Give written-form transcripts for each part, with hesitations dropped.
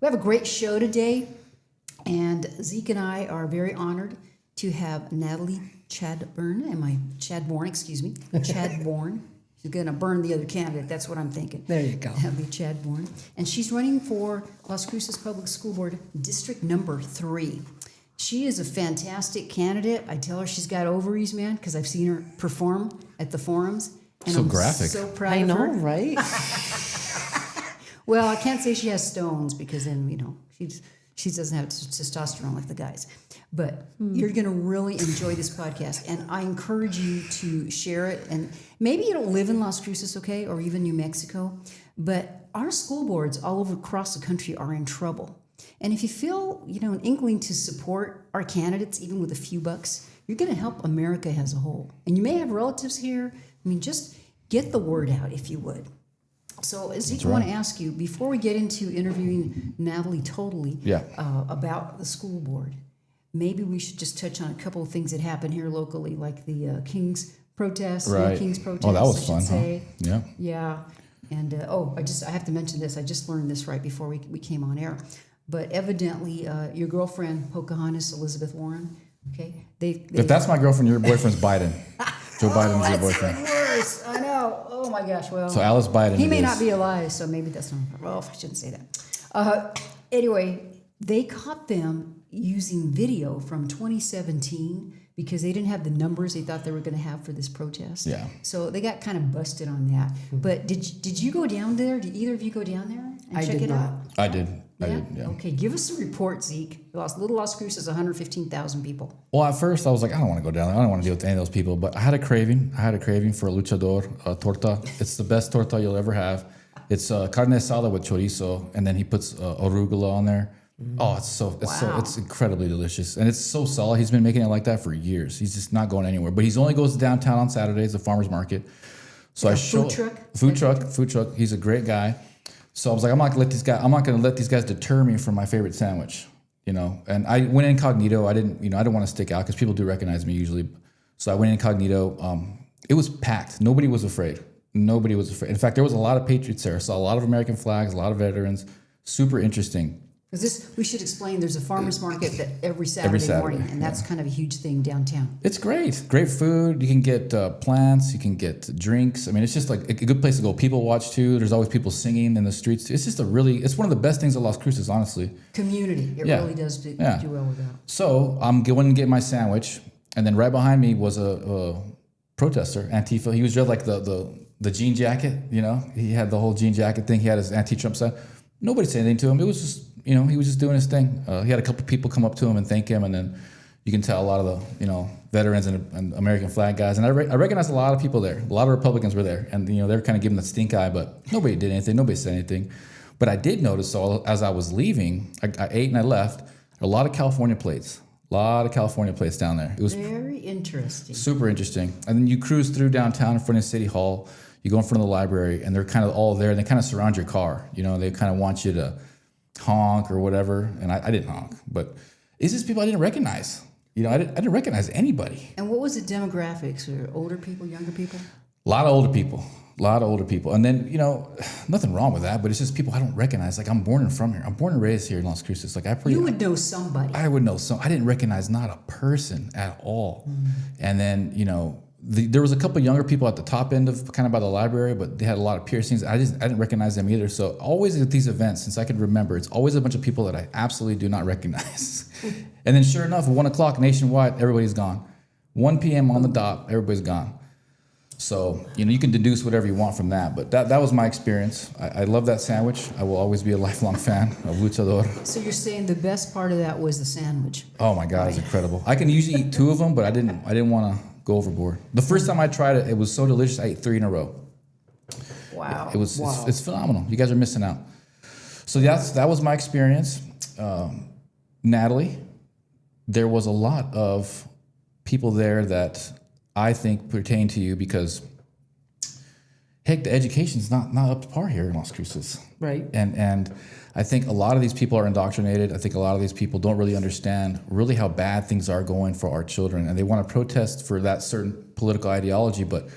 We have a great show today, and Zeke and I are very honored to have Natalie Chadborn, Chadborn. She's going to burn the other candidate. That's what I'm thinking. There you go. Natalie Chadborn. And she's running for Las Cruces Public School Board District Number 3. She is a fantastic candidate. I tell her she's got ovaries, man, because I've seen her perform at the forums. And So I'm graphic. so proud I of know, her. right? Well, I can't say she has stones because then, she doesn't have testosterone like the guys. But you're going to really enjoy this podcast. And I encourage you to share it. And maybe you don't live in Las Cruces, okay, or even New Mexico. But our school boards all over across the country are in trouble. And if you feel, an inkling to support our candidates, even with a few bucks, you're going to help America as a whole. And you may have relatives here. Just get the word out, if you would. So, Zeke, I want to ask you, before we get into interviewing Natalie about the school board, maybe we should just touch on a couple of things that happen here locally, like the King's protests. Right. King's protests, Oh, that was fun, say. huh? Yeah. Yeah. And, I have to mention this. I just learned this right before we came on air. But evidently, your girlfriend, Pocahontas Elizabeth Warren, okay? If that's my girlfriend, your boyfriend's Biden. Joe Biden's your boyfriend. That's worse. I know. Oh, my gosh. Well, So Alice Biden. he may it not is. be alive, so maybe that's not. Well, I shouldn't say that. Anyway, they caught them using video from 2017 because they didn't have the numbers they thought they were going to have for this protest. Yeah. So they got kind of busted on that. But did you go down there? Did either of you go down there and I check did it not. out? I did. Yeah. Okay, give us a report, Zeke. Little Las Cruces, 115,000 people. Well, at first I was like, I don't want to go down there. I don't want to deal with any of those people. But I had a craving. for a luchador torta. It's the best torta you'll ever have. It's carne asada with chorizo, and then he puts arugula on there. Oh, it's incredibly delicious, and it's so solid. He's been making it like that for years. He's just not going anywhere. But he's only goes downtown on Saturdays, the farmers market. So Food truck. He's a great guy. So I was like, I'm not gonna let these guys deter me from my favorite sandwich, And I went incognito. I didn't want to stick out because people do recognize me usually. So I went incognito. It was packed. Nobody was afraid. In fact, there was a lot of patriots there. I saw a lot of American flags, a lot of veterans. Super interesting. Because we should explain, there's a farmer's market that every Saturday morning, and that's kind of a huge thing downtown. It's great. Great food. You can get plants. You can get drinks. It's just like a good place to go. People watch too. There's always people singing in the streets. It's just it's one of the best things at Las Cruces, honestly. Community. It really does do well with that. So I'm going to get my sandwich, and then right behind me was a protester, Antifa. He was dressed like the jean jacket, He had the whole jean jacket thing. He had his anti-Trump sign. Nobody said anything to him. It was just, he was just doing his thing. He had a couple people come up to him and thank him, and then you can tell a lot of the, veterans and American flag guys. And I recognized a lot of people there. A lot of Republicans were there, and they were kind of giving the stink eye, but nobody did anything. Nobody said anything. But I did notice, so as I was leaving, I ate and I left. A lot of California plates. A lot of California plates down there. It was very interesting. Super interesting. And then you cruise through downtown in front of City Hall. You go in front of the library, and they're kind of all there, and they kind of surround your car. They kind of want you to honk or whatever. And I didn't honk, but it's just people I didn't recognize. I didn't recognize anybody. And what was the demographics? Or older people, younger people? A lot of older people. And then, nothing wrong with that, but it's just people I don't recognize. Like, I'm born and from here. I'm born and raised here in Las Cruces. You would know somebody. I would know some. I didn't recognize not a person at all. And then, there was a couple younger people at the top end of kind of by the library, but they had a lot of piercings. I didn't recognize them either. So always at these events, since I could remember, it's always a bunch of people that I absolutely do not recognize. And then sure enough, at 1 o'clock nationwide, everybody's gone. 1 p.m. on the dot, everybody's gone. So, you can deduce whatever you want from that. But that was my experience. I love that sandwich. I will always be a lifelong fan of luchador. So you're saying the best part of that was the sandwich? Oh my God, it's incredible. I can usually eat 2 of them, but I didn't want to go overboard. The first time I tried it, it was so delicious. I ate 3 in a row. Wow. It's phenomenal. You guys are missing out. So that was my experience. Natalie, there was a lot of people there that I think pertain to you because, heck, the education's not up to par here in Las Cruces. Right. And I think a lot of these people are indoctrinated. I think a lot of these people don't really understand really how bad things are going for our children, and they want to protest for that certain political ideology. But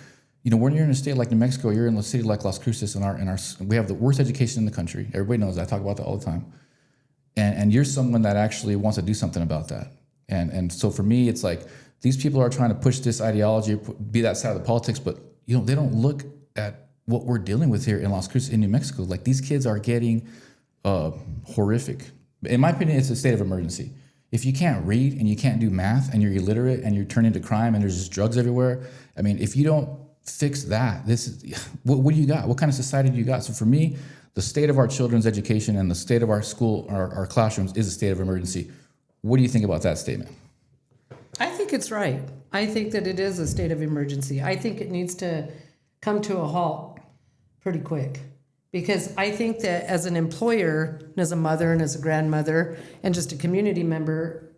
when you're in a state like New Mexico, you're in a city like Las Cruces, and we have the worst education in the country. Everybody knows that. I talk about that all the time. and you're someone that actually wants to do something about that. And so for me, it's like these people are trying to push this ideology, be that side of the politics, but they don't look at what we're dealing with here in Las Cruces, in New Mexico. Like, these kids are getting horrific. In my opinion, it's a state of emergency. If you can't read and you can't do math and you're illiterate and you're turning to crime and there's just drugs everywhere, I mean, if you don't fix that, what do you got? What kind of society do you got? So for me, the state of our children's education and the state of our school, our classrooms, is a state of emergency. What do you think about that statement? I think it's right. I think that it is a state of emergency. I think it needs to come to a halt pretty quick, because I think that as an employer and as a mother and as a grandmother and just a community member,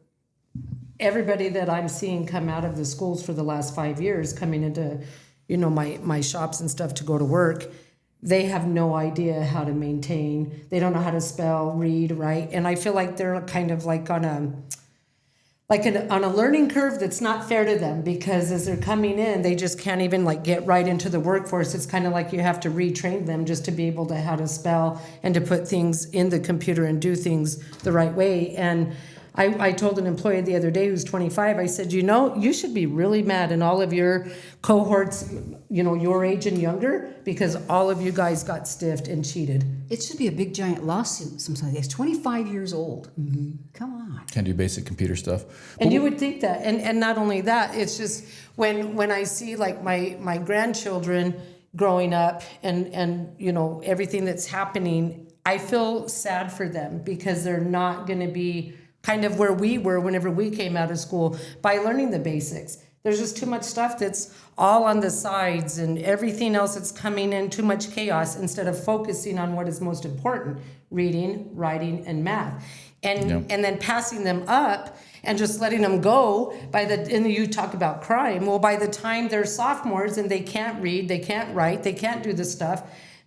everybody that I'm seeing come out of the schools for the last 5 years, coming into, my shops and stuff to go to work, they have no idea how to maintain. They don't know how to spell, read, write. And I feel like they're kind of like on a learning curve that's not fair to them, because as they're coming in, they just can't even get right into the workforce. It's kind of like you have to retrain them just to be able to how to spell and to put things in the computer and do things the right way. And I told an employee the other day who's 25, I said, you should be really mad in all of your cohorts, your age and younger, because all of you guys got stiffed and cheated. It should be a big giant lawsuit. Sometimes it's 25 years old. Mm-hmm. Come on. Can't do basic computer stuff. And you would think that, and not only that, it's just when I see my grandchildren growing up and everything that's happening, I feel sad for them, because they're not going to be kind of where we were whenever we came out of school by learning the basics. There's just too much stuff that's all on the sides and everything else that's coming in, too much chaos, instead of focusing on what is most important: reading, writing, and math. And then passing them up and just letting them go and you talk about crime. Well, by the time they're sophomores and they can't read, they can't write, they can't do this stuff,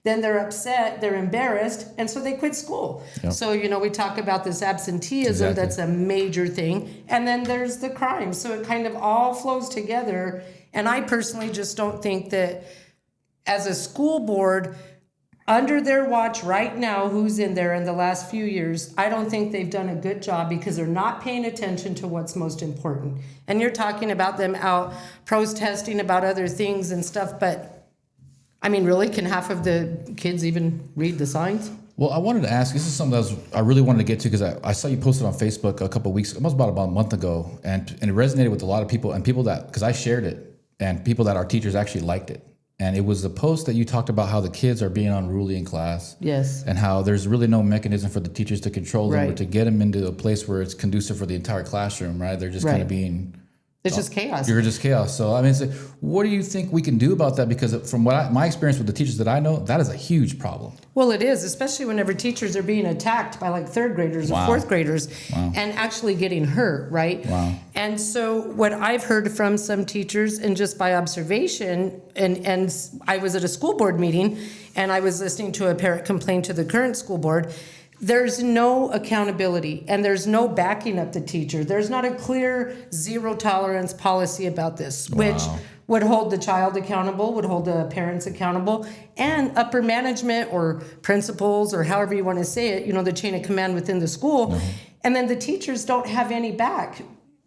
then they're upset, they're embarrassed, and so they quit school. Yep. So, we talk about this absenteeism, That's a major thing. And then there's the crime. So it kind of all flows together. And I personally just don't think that as a school board, under their watch right now, who's in there in the last few years, I don't think they've done a good job, because they're not paying attention to what's most important. And you're talking about them out protesting about other things and stuff, but I mean, really, can half of the kids even read the signs? Well, I wanted to ask, this is something I really wanted to get to, because I saw you posted on Facebook a couple of weeks, almost about a month ago, and it resonated with a lot of people, and people that, because I shared it, and people that are teachers actually liked it. And it was a post that you talked about how the kids are being unruly in class. Yes. And how there's really no mechanism for the teachers to control them, or to get them into a place where it's conducive for the entire classroom, right? They're just kind of being... It's just chaos. You're just chaos. So, I mean, what do you think we can do about that? Because from my experience with the teachers that I know, that is a huge problem. Well, it is, especially whenever teachers are being attacked by third graders or fourth graders and actually getting hurt, right? Wow. And so what I've heard from some teachers, and just by observation, and I was at a school board meeting and I was listening to a parent complain to the current school board. There's no accountability, and there's no backing up the teacher. There's not a clear zero tolerance policy about this, which would hold the child accountable, would hold the parents accountable, and upper management or principals, or however you want to say it, the chain of command within the school. And then the teachers don't have any back.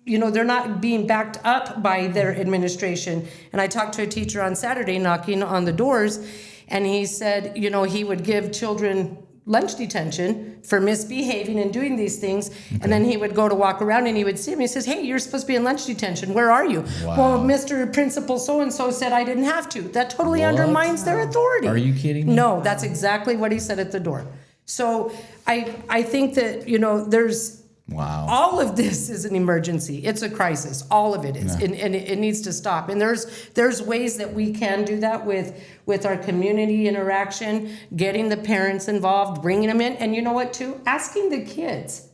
They're not being backed up by their administration. And I talked to a teacher on Saturday knocking on the doors, and he said, he would give children lunch detention for misbehaving and doing these things. Okay. And then he would go to walk around and he would see him. He says, "Hey, you're supposed to be in lunch detention. Where are you?" Wow. Well, Mr. Principal so-and-so said I didn't have to. That totally undermines their authority. Are you kidding me? No, that's exactly what he said at the door. So I think that, there's all of this is an emergency. It's a crisis. All of it is. Yeah. And it needs to stop. And there's ways that we can do that with our community interaction, getting the parents involved, bringing them in. And you know what, too? Asking the kids.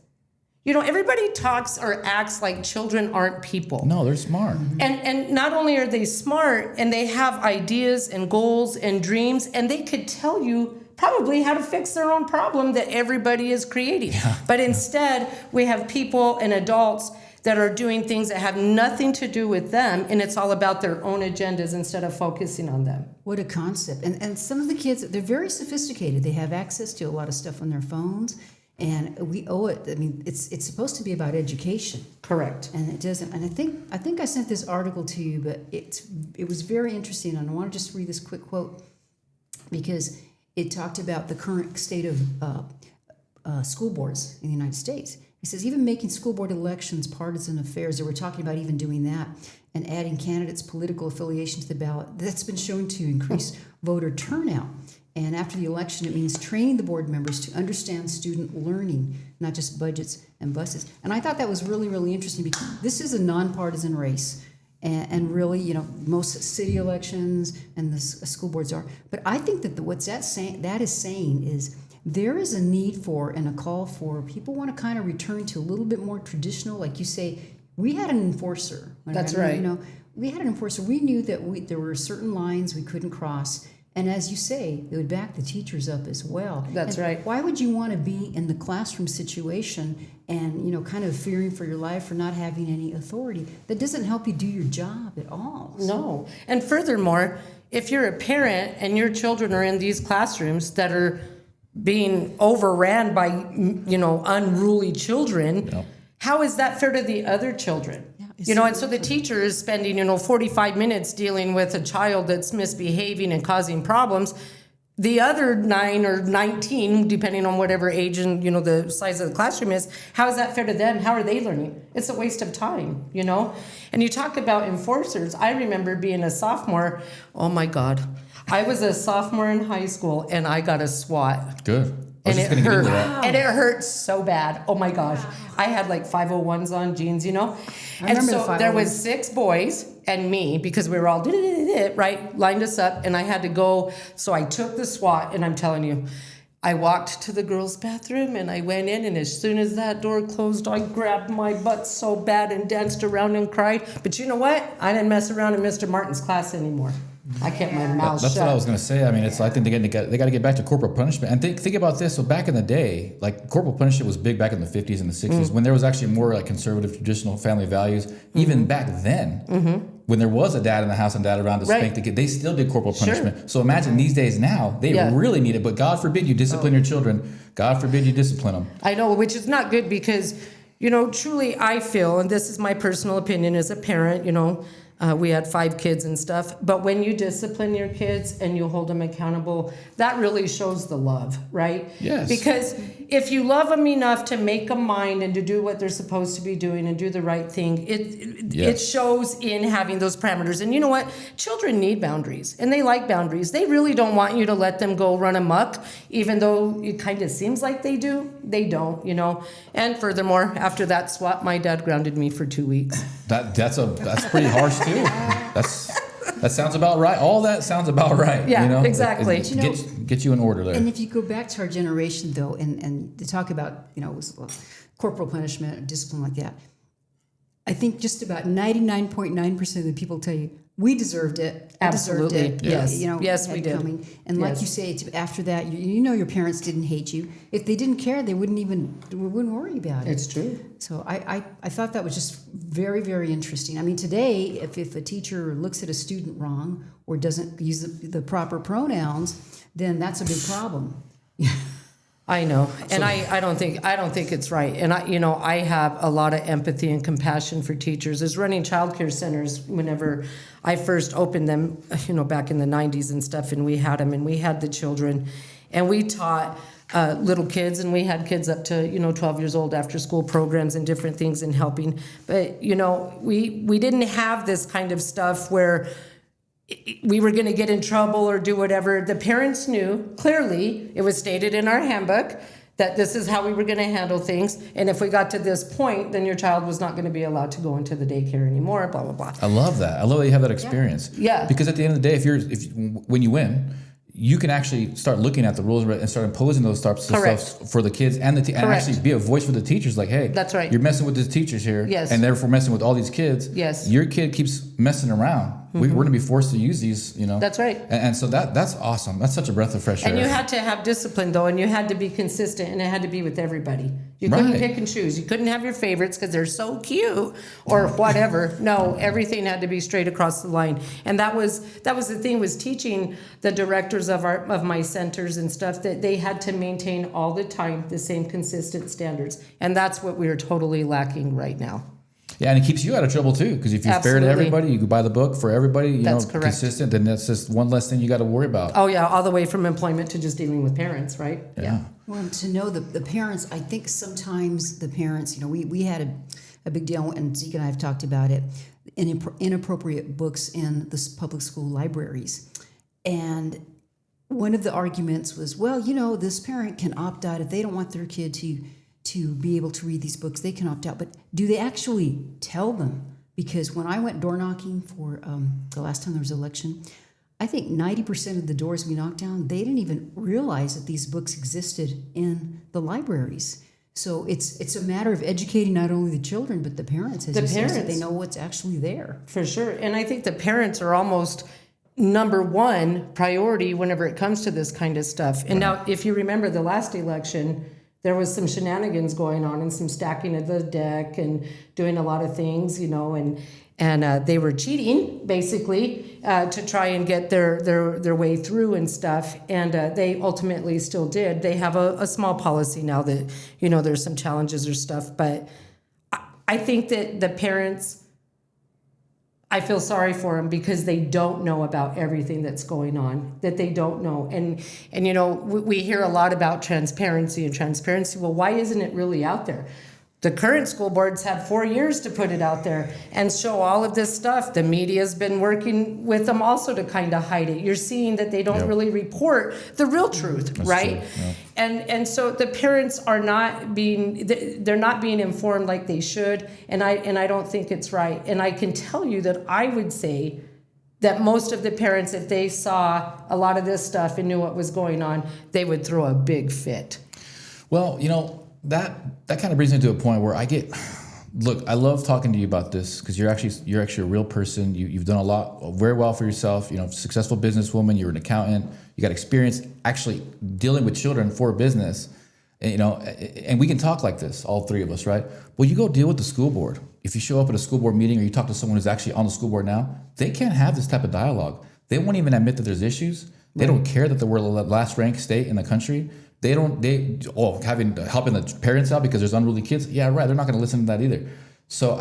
Everybody talks or acts like children aren't people. No, they're smart. And not only are they smart, and they have ideas and goals and dreams, and they could tell you probably how to fix their own problem that everybody is creating. Yeah. But instead, we have people and adults that are doing things that have nothing to do with them, and it's all about their own agendas instead of focusing on them. What a concept. And some of the kids, they're very sophisticated. They have access to a lot of stuff on their phones, And we owe it. I mean, it's supposed to be about education, Correct. and it doesn't. And I think I sent this article to you, but it was very interesting. And I want to just read this quick quote because it talked about the current state of school boards in the United States. It says even making school board elections partisan affairs. They were talking about even doing that and adding candidates' political affiliation to the ballot. That's been shown to increase voter turnout. And after the election, it means training the board members to understand student learning, not just budgets and buses. And I thought that was really, really interesting because this is a nonpartisan race. And really, you know, most city elections and the school boards are. But I think that what's that is saying is there is a need for and a call for people want to kind of return to a little bit more traditional, like you say. We had an enforcer. That's right. You know, we had an enforcer. We knew that there were certain lines we couldn't cross. And as you say, it would back the teachers up as well. That's right. Why would you want to be in the classroom situation and, you know, kind of fearing for your life or not having any authority? That doesn't help you do your job at all. No. And furthermore, if you're a parent and your children are in these classrooms that are being overran by, you know, unruly children, Yep. how is that fair to the other children? You know, and so the teacher is spending, you know, 45 minutes dealing with a child that's misbehaving and causing problems. The other 9 or 19, depending on whatever age and, you know, the size of the classroom is, how is that fair to them? How are they learning? It's a waste of time, you know? And you talk about enforcers. I remember being a sophomore. Oh, my God. I was a sophomore in high school, and I got a SWAT. Good. I was And just it gonna get hurt. into that. And it hurt so bad. Oh my gosh. I had like 501s on jeans, you know? And remember so the there was 501s. 6 boys and me because we were all right, lined us up, and I had to go. So I took the SWAT, and I'm telling you, I walked to the girls' bathroom and I went in, and as soon as that door closed, I grabbed my butt so bad and danced around and cried. But you know what? I didn't mess around in Mr. Martin's class anymore. I kept my mouth That's shut. what I was going to say. I mean, I think they got to get back to corporal punishment. And think about this. So back in the day, like corporal punishment was big back in the 50s and the 60s when there was actually more like conservative, traditional family values. Even back then, when there was a dad in the house and dad around to spank the kid, they still did corporal punishment. So imagine these days now, they really need it. But God forbid you discipline your children. God forbid you discipline them. I know, which is not good because, you know, truly I feel, and this is my personal opinion as a parent, you know, we had 5 kids and stuff. But when you discipline your kids and you hold them accountable, that really shows the love, right? Yes. Because if you love them enough to make a mind and to do what they're supposed to be doing and do the right thing, it shows in having those parameters. And you know what? Children need boundaries, and they like boundaries. They really don't want you to let them go run amok, even though it kind of seems like they do. They don't, you know. And furthermore, after that SWAT, my dad grounded me for 2 weeks. That's pretty harsh too. That sounds about right. All that sounds about right. Yeah, you know? exactly. Get you in order there. And if you go back to our generation, though, and to talk about, you know, corporal punishment or discipline like that, I think just about 99.9% of the people tell you, we deserved it. I deserved Absolutely. it. Yes. You know, Yes, had we did. coming. And like Yes. you say, after that, you know your parents didn't hate you. If they didn't care, they wouldn't worry about it. It's true. So I thought that was just very, very interesting. I mean, today, if a teacher looks at a student wrong or doesn't use the proper pronouns, then that's a big problem. I know, and I don't think it's right. And I have a lot of empathy and compassion for teachers. As running childcare centers, whenever I first opened them, you know, back in the 90s and stuff, and we had them, and we had the children, and we taught little kids, and we had kids up to 12 years old after school programs and different things and helping. But we didn't have this kind of stuff where we were going to get in trouble or do whatever. The parents knew clearly, it was stated in our handbook that this is how we were going to handle things. And if we got to this point, then your child was not going to be allowed to go into the daycare anymore, blah, blah, blah. I love that. I love that you have that experience. Yeah. Because at the end of the day, when you win, you can actually start looking at the rules and start imposing those types of stuff for the kids and and actually be a voice for the teachers. Like, hey, that's right. You're messing with the teachers here, yes, and therefore messing with all these kids. Yes, your kid keeps messing around. We're going to be forced to use these, you know. That's right. And so that's awesome. That's such a breath of fresh air. And you had to have discipline, though, and you had to be consistent, and it had to be with everybody. You couldn't Right. pick and choose. You couldn't have your favorites because they're so cute or whatever. No, everything had to be straight across the line. And that was the thing, was teaching the directors of my centers and stuff that they had to maintain all the time the same consistent standards. And that's what we are totally lacking right now. Yeah, and it keeps you out of trouble too, because if you're fair to Absolutely. everybody, you can buy the book for everybody, you That's know, correct. consistent, then that's just one less thing you got to worry about. Oh, yeah, all the way from employment to just dealing with parents, right? Yeah. Well, to know the parents, I think sometimes the parents, you know, we had a big deal, and Zeke and I have talked about it, inappropriate books in the public school libraries. And one of the arguments was, well, you know, this parent can opt out if they don't want their kid to be able to read these books, they can opt out. But do they actually tell them? Because when I went door knocking for the last time there was an election, I think 90% of the doors we knocked down, they didn't even realize that these books existed in the libraries. So it's a matter of educating not only the children, but the parents, as The you said, so parents. they know what's actually there. For sure. And I think the parents are almost number one priority whenever it comes to this kind of stuff. And now, if you remember the last election, there was some shenanigans going on and some stacking of the deck and doing a lot of things, you know, and they were cheating basically to try and get their way through and stuff. And they ultimately still did. They have a small policy now that, you know, there's some challenges or stuff. But I think that the parents, I feel sorry for them because they don't know about everything that's going on, that they don't know. And you know, we hear a lot about transparency. Well, why isn't it really out there? The current school boards had 4 years to put it out there and show all of this stuff. The media's been working with them also to kind of hide it. You're seeing that they don't really report the real truth, That's right? true, yeah. And so the parents are they're not being informed like they should, and I don't think it's right. And I can tell you that I would say that most of the parents, if they saw a lot of this stuff and knew what was going on, they would throw a big fit. Well, you know, that kind of brings me to a point where look, I love talking to you about this because you're actually a real person. You've done a lot, very well for yourself. You know, successful businesswoman. You're an accountant. You got experience actually dealing with children for business. And, you know, and we can talk like this, all three of us, right? Well, you go deal with the school board. If you show up at a school board meeting or you talk to someone who's actually on the school board now, they can't have this type of dialogue. They won't even admit that there's issues. They don't care that we're the last ranked state in the country. Helping the parents out because there's unruly kids. Yeah, right. They're not going to listen to that either. So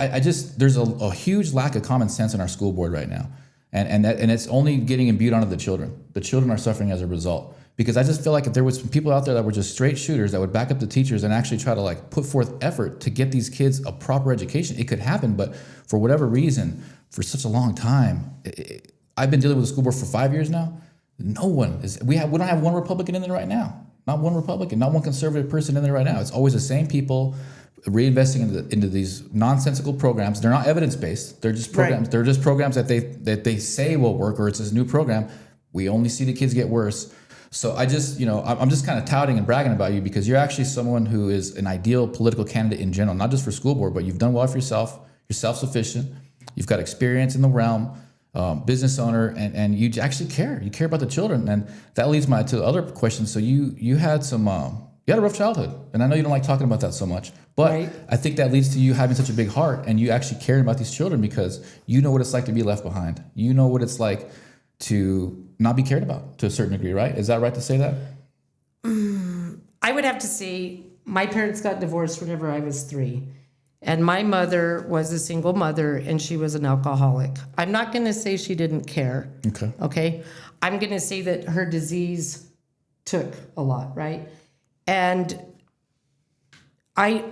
there's a huge lack of common sense in our school board right now. And it's only getting imbued onto the children. The children are suffering as a result. Because I just feel like if there was some people out there that were just straight shooters that would back up the teachers and actually try to like put forth effort to get these kids a proper education, it could happen. But for whatever reason, for such a long time, I've been dealing with the school board for 5 years now. No one is. We don't have one Republican in there right now. Not one Republican, not one conservative person in there right now. It's always the same people reinvesting into these nonsensical programs. They're not evidence-based. They're just programs. Right. They're just programs that they say will work, or it's this new program. We only see the kids get worse. So I'm just kind of touting and bragging about you because you're actually someone who is an ideal political candidate in general, not just for school board, but you've done well for yourself. You're self-sufficient. You've got experience in the realm. Business owner, and you actually care. You care about the children, and that leads me to the other question. So you had a rough childhood, and I know you don't like talking about that so much, but right. I think that leads to you having such a big heart, and you actually caring about these children because you know what it's like to be left behind. You know what it's like to not be cared about to a certain degree, right? Is that right to say that? I would have to say my parents got divorced whenever I was 3. And my mother was a single mother, and she was an alcoholic. I'm not going to say she didn't care. Okay. I'm going to say that her disease took a lot, right? And my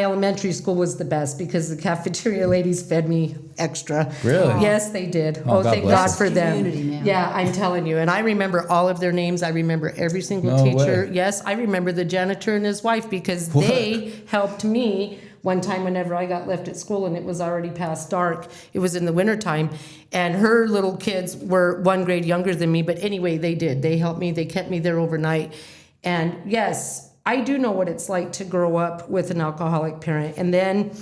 elementary school was the best because the cafeteria ladies fed me extra. Really? Yes, they did. Oh, thank God for them. Man. Yeah, I'm telling you. And I remember all of their names. I remember every single teacher. Way. Yes, I remember the janitor and his wife because they helped me. One time whenever I got left at school and it was already past dark, it was in the wintertime, and her little kids were 1 grade younger than me, but anyway, they did. They helped me. They kept me there overnight. And yes, I do know what it's like to grow up with an alcoholic parent. And then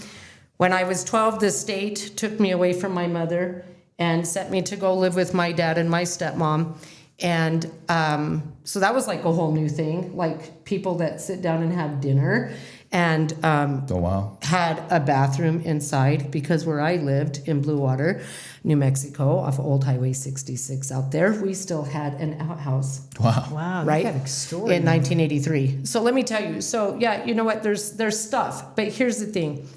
When I was 12, the state took me away from my mother and sent me to go live with my dad and my stepmom. And so that was like a whole new thing, like people that sit down and have dinner, and Oh, wow. had a bathroom inside, because where I lived in Blue Water, New Mexico, off Old Highway 66 out there, we still had an outhouse. Wow. Wow, Right? you got a story. In 1983. So let me tell you. So yeah, you know what? There's stuff, but here's the thing.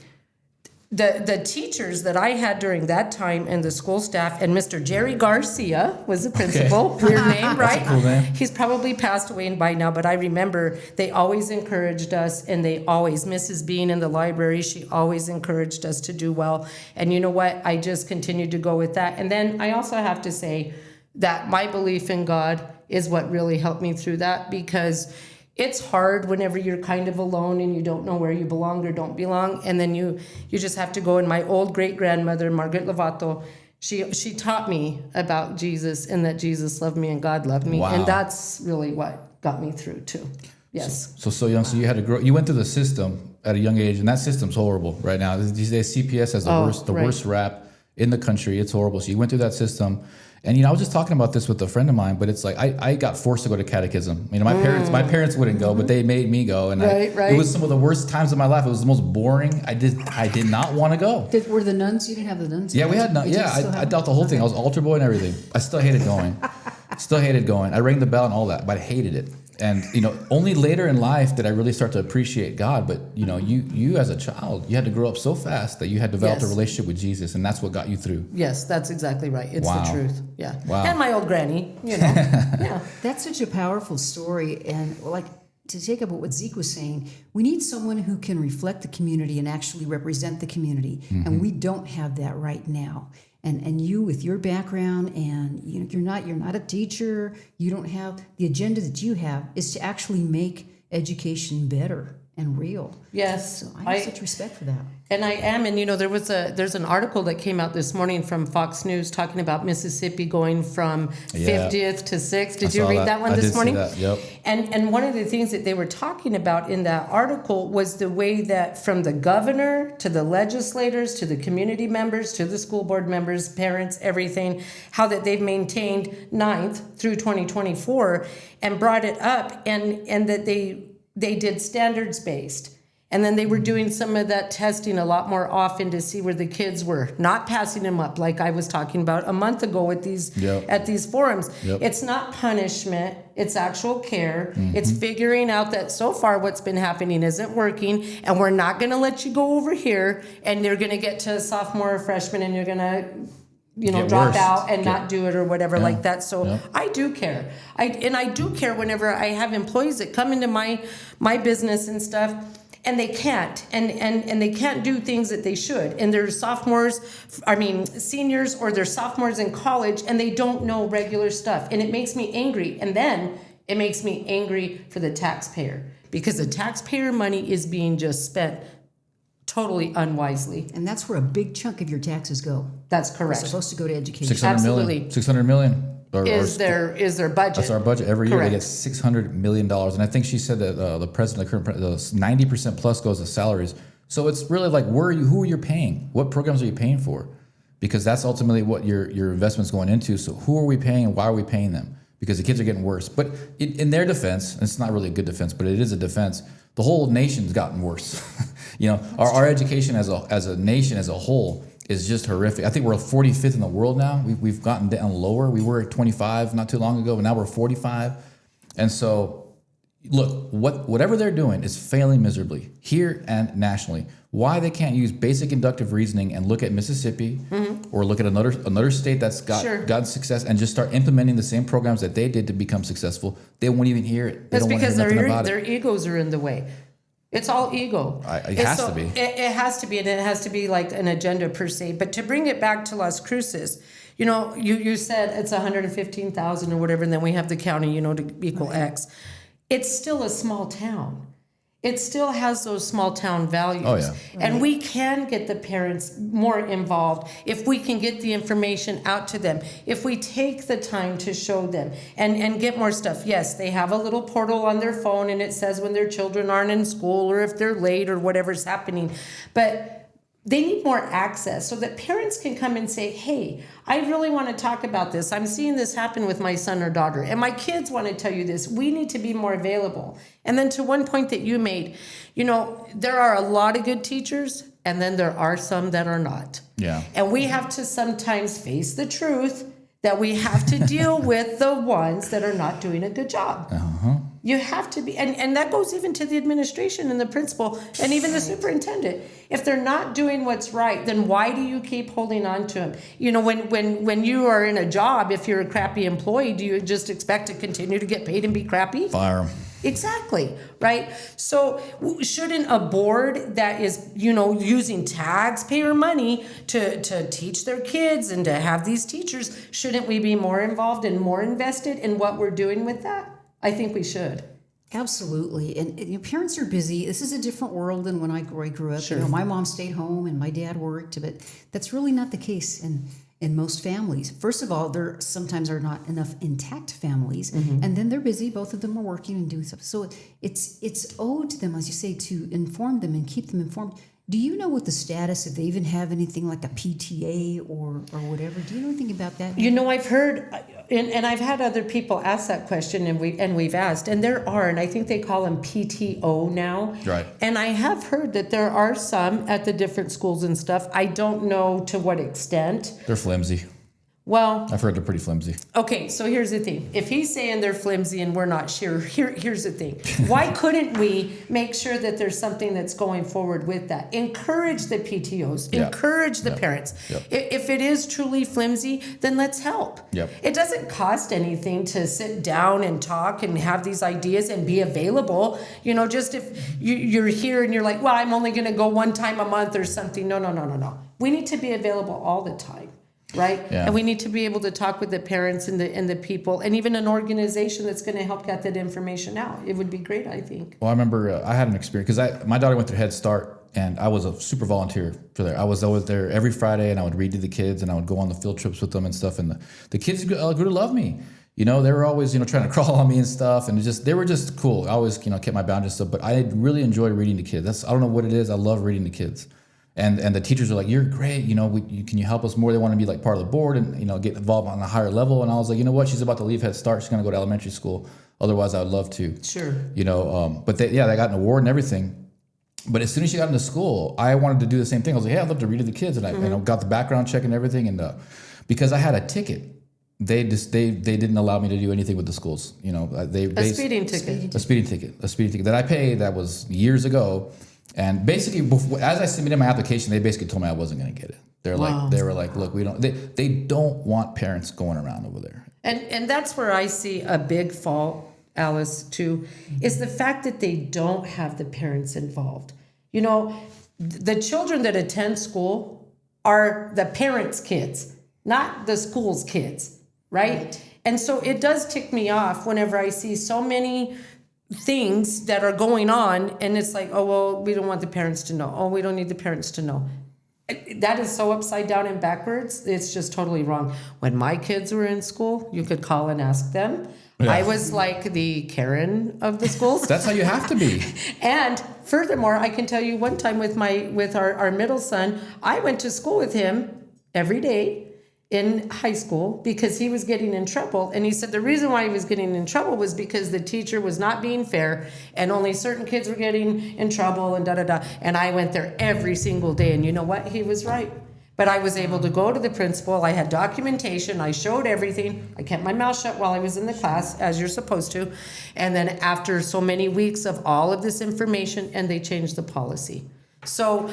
The teachers that I had during that time, and the school staff, and Mr. Jerry Garcia was the principal. Weird name, right? Cool name. He's probably passed away by now, but I remember they always encouraged us, and they always, Mrs. Bean in the library, she always encouraged us to do well. And you know what? I just continued to go with that. And then I also have to say that my belief in God is what really helped me through that, because it's hard whenever you're kind of alone and you don't know where you belong or don't belong. And then you just have to go. And my old great-grandmother, Margaret Lovato, she taught me about Jesus, and that Jesus loved me and God loved me. Wow. And that's really what got me through too. Yes. So young. So you had to grow. You went through the system at a young age, and that system's horrible right now. These days, CPS has the worst rap in the country. It's horrible. So you went through that system. And, I was just talking about this with a friend of mine, but it's like I got forced to go to catechism. My parents wouldn't go, but they made me go. And it was some of the worst times of my life. It was the most boring. I did not want to go. Were the nuns? You didn't have the nuns? Yeah, we had nuns. Yeah, I dealt the whole thing. I was altar boy and everything. I still hated going. I rang the bell and all that, but I hated it. And, only later in life did I really start to appreciate God. But, you as a child, you had to grow up so fast that you had developed a relationship with Jesus, and that's what got you through. Yes, that's exactly right. It's the truth. Yeah. Wow. And my old granny, Yeah. That's such a powerful story. And like, to take up what Zeke was saying, we need someone who can reflect the community and actually represent the community. Mm-hmm. And we don't have that right now. And you, with your background, and you're not a teacher, you don't have the agenda that you have is to actually make education better and real. Yes. So I have such respect for that. And I am, and there's an article that came out this morning from Fox News talking about Mississippi going from 50th to 6th. Did you read that one this morning? I did see that. Yep. And one of the things that they were talking about in that article was the way that from the governor to the legislators to the community members to the school board members, parents, everything, how that they've maintained 9th through 2024 and brought it up, and that they did standards based. And then they were doing some of that testing a lot more often to see where the kids were, not passing them up like I was talking about a month ago with these at these forums. Yep. It's not punishment, it's actual care. Mm-hmm. It's figuring out that so far what's been happening isn't working, and we're not going to let you go over here, and you're going to get to sophomore or freshman and you're going to drop out and not do it or whatever like that. So I do care. I do care whenever I have employees that come into my business and stuff, and they can't, and they can't do things that they should. And they're seniors, or they're sophomores in college, and they don't know regular stuff. And it makes me angry. And then it makes me angry for the taxpayer, because the taxpayer money is being just spent totally unwisely. And that's where a big chunk of your taxes go. That's correct. It's supposed to go to education. 600 million. 600 million. Is their budget. That's our budget. Every year Correct. they get $600 million. And I think she said that the current president, 90% plus goes to salaries. So it's really like, who are you paying? What programs are you paying for? Because that's ultimately what your investment's going into. So who are we paying, and why are we paying them? Because the kids are getting worse. But in their defense, and it's not really a good defense, but it is a defense, the whole nation's gotten worse. Our education as a nation as a whole is just horrific. I think we're 45th in the world now. We've gotten down lower. We were at 25 not too long ago, and now we're 45. And so, look, whatever they're doing is failing miserably here and nationally. Why they can't use basic inductive reasoning and look at Mississippi or look at another state that's got success and just start implementing the same programs that they did to become successful, they won't even hear it. That's because their egos are in the way. It's all ego. It has to be. It has to be, and it has to be like an agenda per se. But to bring it back to Las Cruces, you said it's 115,000 or whatever, and then we have the county, to equal X. It's still a small town. It still has those small town values. Oh, yeah. And we can get the parents more involved if we can get the information out to them, if we take the time to show them and get more stuff. Yes, they have a little portal on their phone, and it says when their children aren't in school or if they're late or whatever's happening. But they need more access so that parents can come and say, hey, I really want to talk about this. I'm seeing this happen with my son or daughter, and my kids want to tell you this. We need to be more available. And then to one point that you made, there are a lot of good teachers, and then there are some that are not. Yeah. And we have to sometimes face the truth that we have to deal with the ones that are not doing a good job. You have to be, and that goes even to the administration and the principal and even the superintendent. If they're not doing what's right, then why do you keep holding on to them? When you are in a job, if you're a crappy employee, do you just expect to continue to get paid and be crappy? Fire them. Exactly, right? So shouldn't a board that is, using taxpayer money to teach their kids and to have these teachers, shouldn't we be more involved and more invested in what we're doing with that? I think we should. Absolutely. And parents are busy. This is a different world than when I grew up. Sure. My mom stayed home and my dad worked, but that's really not the case in most families. First of all, there sometimes are not enough intact families, and then they're busy. Both of them are working and doing stuff. So it's owed to them, as you say, to inform them and keep them informed. Do you know what the status, if they even have anything like a PTA or whatever? Do you know anything about that? I've heard, and I've had other people ask that question, and we've asked, and there are, and I think they call them PTO now. Right. And I have heard that there are some at the different schools and stuff. I don't know to what extent. They're flimsy. Well, I've heard they're pretty flimsy. okay, so here's the thing. If he's saying they're flimsy and we're not sure, here's the thing. Why couldn't we make sure that there's something that's going forward with that? Encourage the PTOs, encourage the parents. Yep. If it is truly flimsy, then let's help. Yep. It doesn't cost anything to sit down and talk and have these ideas and be available. Just if you're here and you're like, well, I'm only going to go one time a month or something. No. We need to be available all the time. Right? Yeah. And we need to be able to talk with the parents and the people and even an organization that's going to help get that information out. It would be great, I think. Well, I remember I had an experience because my daughter went through Head Start, and I was a super volunteer for there. I was always there every Friday, and I would read to the kids, and I would go on the field trips with them and stuff. And the kids grew to love me. They were always trying to crawl on me and stuff, and they were just cool. I always kept my boundaries and stuff, but I really enjoyed reading to kids. I don't know what it is. I love reading to kids. And the teachers are like, you're great, can you help us more? They want to be like part of the board and, get involved on a higher level. And I was like, you know what? She's about to leave Head Start. She's going to go to elementary school. Otherwise, I would love to. Sure. But they got an award and everything. But as soon as she got into school, I wanted to do the same thing. I was like, hey, I'd love to read to the kids. And I got the background check and everything. And because I had a ticket, they didn't allow me to do anything with the schools. A speeding ticket. A speeding ticket that I paid. That was years ago. And basically, as I submitted my application, they basically told me I wasn't going to get it. They were like, look, we don't. They don't want parents going around over there. And that's where I see a big fault, Alice, too, is the fact that they don't have the parents involved. The children that attend school are the parents' kids, not the school's kids, right? And so it does tick me off whenever I see so many things that are going on, and it's like, oh, well, we don't want the parents to know. Oh, we don't need the parents to know. That is so upside down and backwards. It's just totally wrong. When my kids were in school, you could call and ask them. Yeah. I was like the Karen of the schools. That's how you have to be. And furthermore, I can tell you one time with our middle son, I went to school with him every day in high school because he was getting in trouble. And he said the reason why he was getting in trouble was because the teacher was not being fair and only certain kids were getting in trouble and da-da-da. And I went there every single day. And you know what? He was right. But I was able to go to the principal. I had documentation. I showed everything. I kept my mouth shut while I was in the class, as you're supposed to. And then after so many weeks of all of this information, and they changed the policy. So,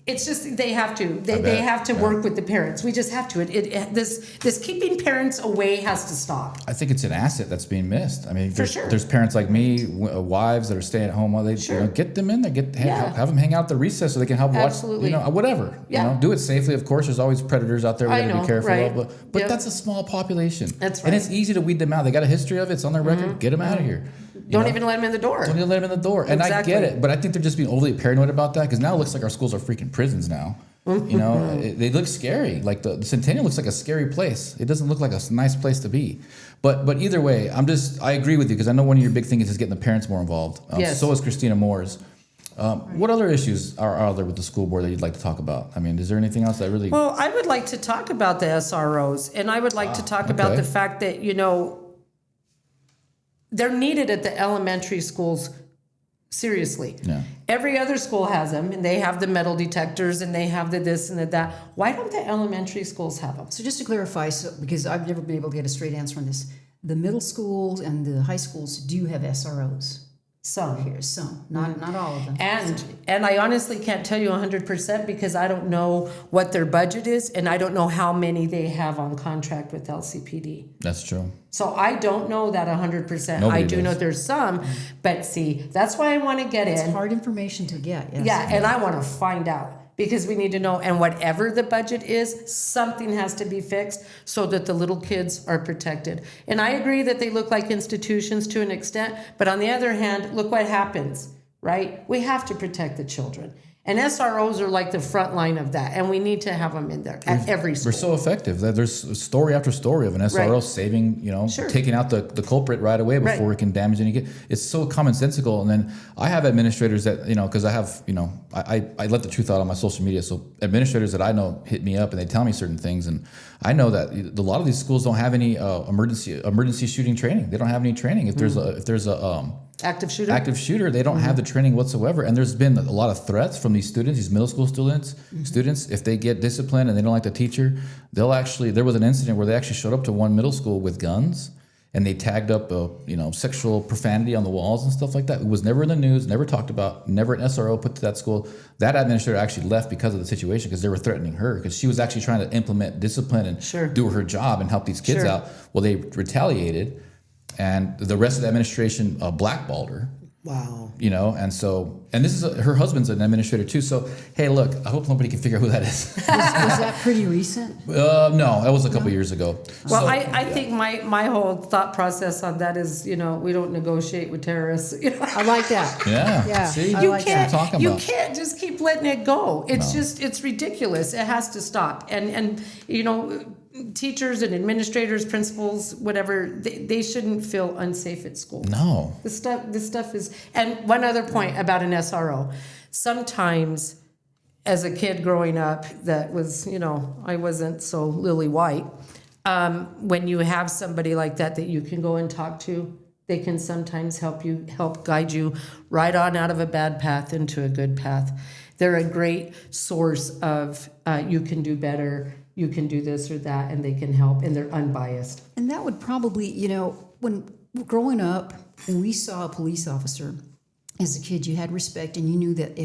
it's just they have to. They have to work with the parents. We just have to. This keeping parents away has to stop. I think it's an asset that's being missed. I mean, sure. There's parents like me, wives that are staying at home while they get them in there, have them hang out at the recess so they can help Absolutely. watch. Whatever. Yeah. Do it safely. Of course, there's always predators out there. We got to be careful right. of. But that's a small population. That's right. And it's easy to weed them out. They got a history of it. It's on their record. Get them out of here. Don't even let them in the door. Don't even let them in the door. And Exactly. I get it, but I think they're just being overly paranoid about that because now it looks like our schools are freaking prisons now. They look scary. Like the Centennial looks like a scary place. It doesn't look like a nice place to be. But either way, I agree with you because I know one of your big things is getting the parents more involved. Yes. So is Christina Moore's. What other issues are there with the school board that you'd like to talk about? I mean, is there anything else that really? Well, I would like to talk about the SROs, and I would like to talk about okay. the fact that, they're needed at the elementary schools. Seriously. Yeah. Every other school has them, and they have the metal detectors, and they have the this and the that. Why don't the elementary schools have them? So just to clarify, because I've never been able to get a straight answer on this, the middle schools and the high schools do have SROs. Some. Here, some, not all of them. And I honestly can't tell you 100% because I don't know what their budget is, and I don't know how many they have on contract with LCPD. That's true. So I don't know that 100%. Nobody I do does. know there's some, but see, that's why I want to get It's in. hard information to get. Yes. Yeah, and I want to find out because we need to know. And whatever the budget is, something has to be fixed so that the little kids are protected. And I agree that they look like institutions to an extent, but on the other hand, look what happens, right? We have to protect the children. And SROs are like the front line of that, and we need to have them in there at every school. We're so effective that there's story after story of an SRO Right. saving, Sure. taking out the culprit right away before it can damage any kid. It's so commonsensical. And then I have administrators that, because I have, I let the truth out on my social media. So administrators that I know hit me up and they tell me certain things. And I know that a lot of these schools don't have any emergency shooting training. They don't have any training. If there's a Active shooter? active shooter, they don't have the training whatsoever. And there's been a lot of threats from these students, these middle school students, if they get disciplined and they don't like the teacher, there was an incident where they actually showed up to one middle school with guns and they tagged up, sexual profanity on the walls and stuff like that. It was never in the news, never talked about, never an SRO put to that school. That administrator actually left because of the situation because they were threatening her because she was actually trying to implement discipline and do her job and help these kids out. Well, they retaliated. And the rest of the administration blackballed her. Wow. And this is her husband's an administrator too. So, hey, look, I hope nobody can figure out who that is. Was that pretty recent? No, that was a couple years ago. Well, So, I think my whole thought process on that is, we don't negotiate with terrorists. I like that. yeah. Yeah, See, I You like can't. that. talking You about. can't just keep letting it go. It's it's ridiculous. It has to stop. And teachers and administrators, principals, whatever, they shouldn't feel unsafe at school. No. This stuff is. And one other point about an SRO. Sometimes, as a kid growing up, that was I wasn't so lily white. When you have somebody like that you can go and talk to, they can sometimes help guide you right on out of a bad path into a good path. They're a great source of you can do better, you can do this or that, and they can help, and they're unbiased. And that would probably, when growing up, when we saw a police officer as a kid, you had respect and you knew that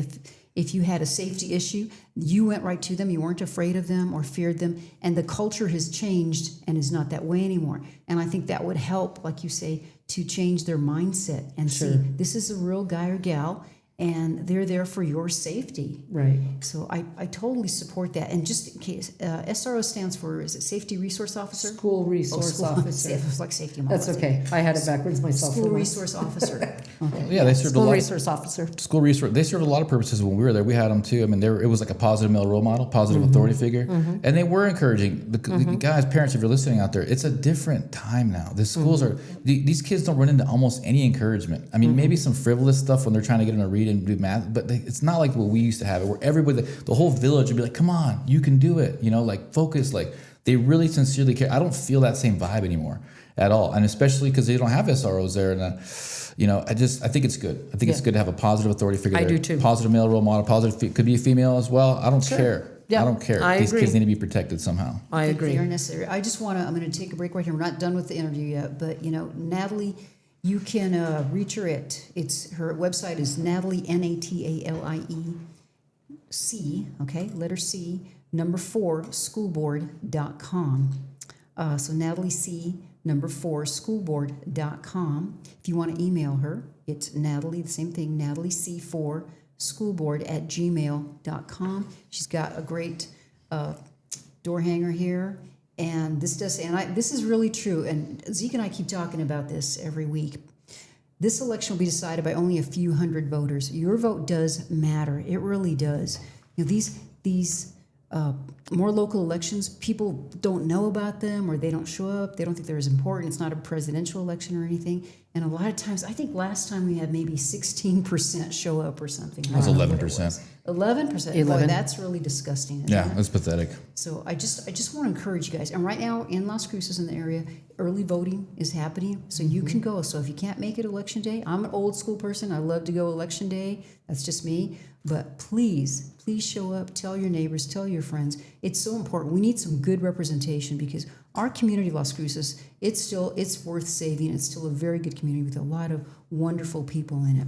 if you had a safety issue, you went right to them. You weren't afraid of them or feared them. And the culture has changed and is not that way anymore. And I think that would help, like you say, to change their mindset and see this is a real guy or gal and they're there for your safety. Right. So I totally support that. And just in case, SRO stands for, is it Safety Resource Officer? School resource officer. It was like safety. That's okay. I had it backwards myself. School for once. Resource Officer. Okay. Yeah, they served a School lot. resource officer. School resource. They served a lot of purposes when we were there. We had them too. I mean, it was like a positive male role model, positive authority figure, and they were encouraging. The guys, parents, if you're listening out there, it's a different time now. The schools are. These kids don't run into almost any encouragement. I mean, maybe some frivolous stuff when they're trying to get them to read and do math, but it's not like what we used to have it, where everybody, the whole village would be like, "Come on, you can do it." Like focus. Like they really sincerely care. I don't feel that same vibe anymore at all, and especially because they don't have SROs there. And I think it's good. I think it's good to have a positive authority figure. I there. do too. Positive male role model. Positive could be a female as well. I don't care. Yeah, I don't care. I These agree. kids need to be protected somehow. I agree. They are necessary. I just want to, I'm going to take a break right here. We're not done with the interview yet, but Natalie, you can reach her at, her website is Natalie, NATALIE C, okay, letter C, number 4, schoolboard.com. So Natalie C, number 4, schoolboard.com. If you want to email her, it's Natalie, the same thing, Natalie C4, schoolboard@gmail.com. She's got a great door hanger here. And this is really true. And Zeke and I keep talking about this every week. This election will be decided by only a few hundred voters. Your vote does matter. It really does. These more local elections, people don't know about them or they don't show up. They don't think they're as important. It's not a presidential election or anything. And a lot of times, I think last time we had maybe 16% show up or something. It was 11%. 11%. Boy, 11. that's really disgusting. Isn't Yeah, it? it's pathetic. So I just want to encourage you guys. And right now in Las Cruces in the area, early voting is happening, so you can go. So if you can't make it election day, I'm an old school person. I love to go election day. That's just me. But please show up. Tell your neighbors. Tell your friends. It's so important. We need some good representation because our community of Las Cruces, it's worth saving. It's still a very good community with a lot of wonderful people in it.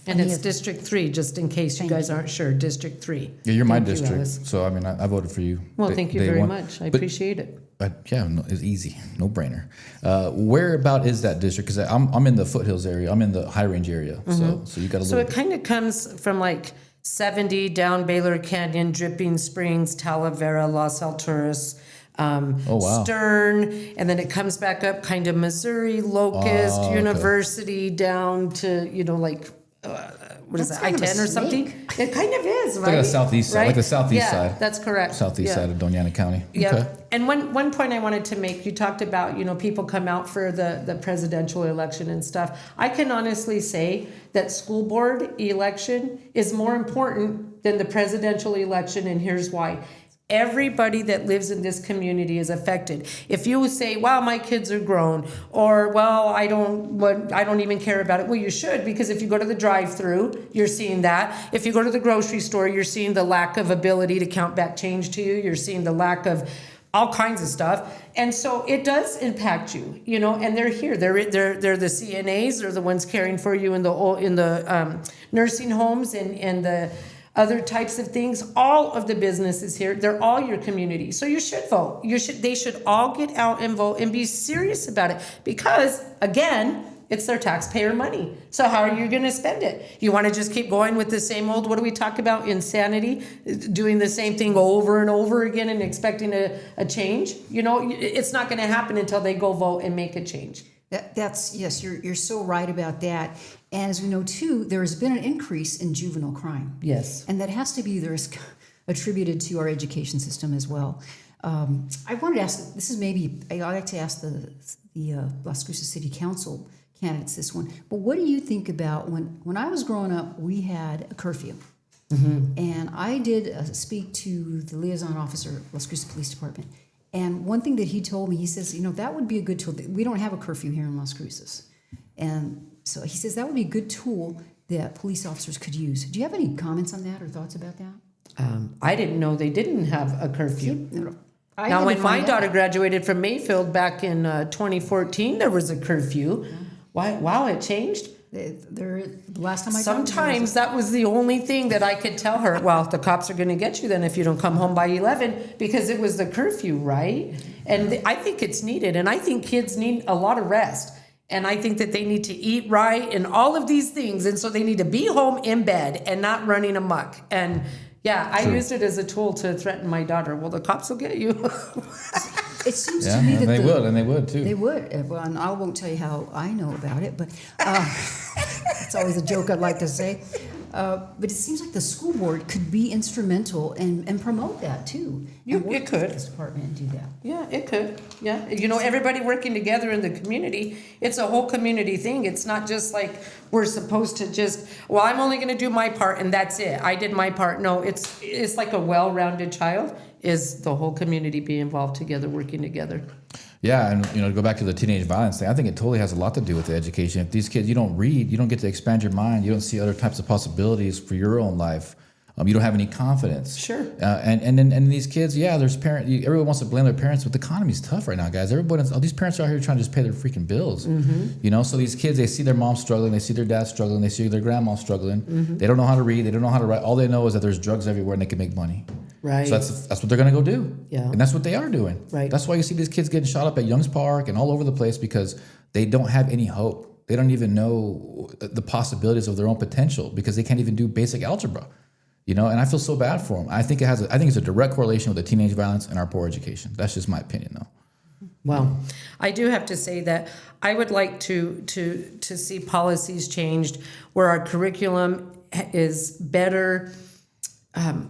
And it's District 3, just in case you guys aren't sure, District 3. Yeah, you're my Thank you, district, Alice. so I mean, I voted for you. Well, day- thank you day very one. much. I But- appreciate it. Yeah, no, it's easy, no brainer. Where about is that district? Because I'm in the foothills area. I'm in the High Range area. So you got a So little. it kind of comes from like 70 down Baylor Canyon, Dripping Springs, Talavera, Los Alturas, wow. Stern, and then it comes back up kind of Missouri, Locust, okay. University, down to, like, what is That's that, kind of a I-10 or something? It kind of is, right? like the southeast side, like the southeast yeah, side. that's correct. Southeast Yeah. side of Doñana County. Yeah. Okay. And one point I wanted to make, you talked about, people come out for the presidential election and stuff. I can honestly say that school board election is more important than the presidential election, and here's why. Everybody that lives in this community is affected. If you say, "Wow, my kids are grown," or "Well, I don't even care about it," well, you should, because if you go to the drive-through, you're seeing that. If you go to the grocery store, you're seeing the lack of ability to count back change to you. You're seeing the lack of all kinds of stuff, and so it does impact you, And they're here. They're the CNAs. They're the ones caring for you in the nursing homes and the other types of things. All of the businesses here, they're all your community. So you should vote. They should all get out and vote and be serious about it because, again, it's their taxpayer money. So how are you going to spend it? You want to just keep going with the same old, what do we talk about? Insanity, doing the same thing over and over again and expecting a change? It's not going to happen until they go vote and make a change. Yes, you're so right about that. And as we know too, there has been an increase in juvenile crime. Yes. And that has to be attributed to our education system as well. I wanted to ask, I like to ask the Las Cruces City Council candidates this one, but what do you think about when I was growing up, we had a curfew. And I did speak to the liaison officer at Las Cruces Police Department. And one thing that he told me, he says, that would be a good tool. We don't have a curfew here in Las Cruces. And so he says that would be a good tool that police officers could use. Do you have any comments on that or thoughts about that? I didn't know they didn't have a curfew. I Now, had to when my find daughter out. graduated from Mayfield back in 2014, there was a curfew. Wow, it changed. The last time I talked to her, Sometimes that was the only thing that I could tell her. Well, the cops are going to get you then if you don't come home by 11, because it was the curfew, right? And I think it's needed, and I think kids need a lot of rest. And I think that they need to eat right and all of these things. And so they need to be home in bed and not running amok. And yeah, I used it as a tool to threaten my daughter. Well, the cops will get you. it seems Yeah, to me that and they would too. They would. Well, and I won't tell you how I know about it, but it's always a joke I'd like to say. But it seems like the school board could be instrumental and promote that too. And work It could. with this department and do that. Yeah, it could. Yeah. Everybody working together in the community, it's a whole community thing. It's not just like we're supposed to I'm only going to do my part and that's it. I did my part. No, it's like a well-rounded child is the whole community be involved together, working together. Yeah, and to go back to the teenage violence thing, I think it totally has a lot to do with the education. If these kids, you don't read, you don't get to expand your mind, you don't see other types of possibilities for your own life. You don't have any confidence. Sure. And these kids, there's everyone wants to blame their parents, but the economy's tough right now, guys. All these parents are out here trying to just pay their freaking bills. So these kids, they see their mom struggling, they see their dad struggling, they see their grandma struggling. They don't know how to read, they don't know how to write. All they know is that there's drugs everywhere and they can make money. Right. So that's what they're going to go do. Yeah. And that's what they are doing. Right. That's why you see these kids getting shot up at Young's Park and all over the place, because they don't have any hope. They don't even know the possibilities of their own potential because they can't even do basic algebra. And I feel so bad for them. I think it's a direct correlation with the teenage violence and our poor education. That's just my opinion, though. Well, I do have to say that I would like to see policies changed where our curriculum is better,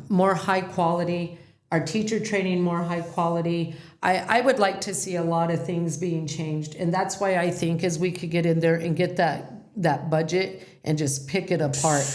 more high quality. our teacher training more high quality. I would like to see a lot of things being changed. And that's why I think as we could get in there and get that budget and just pick it apart.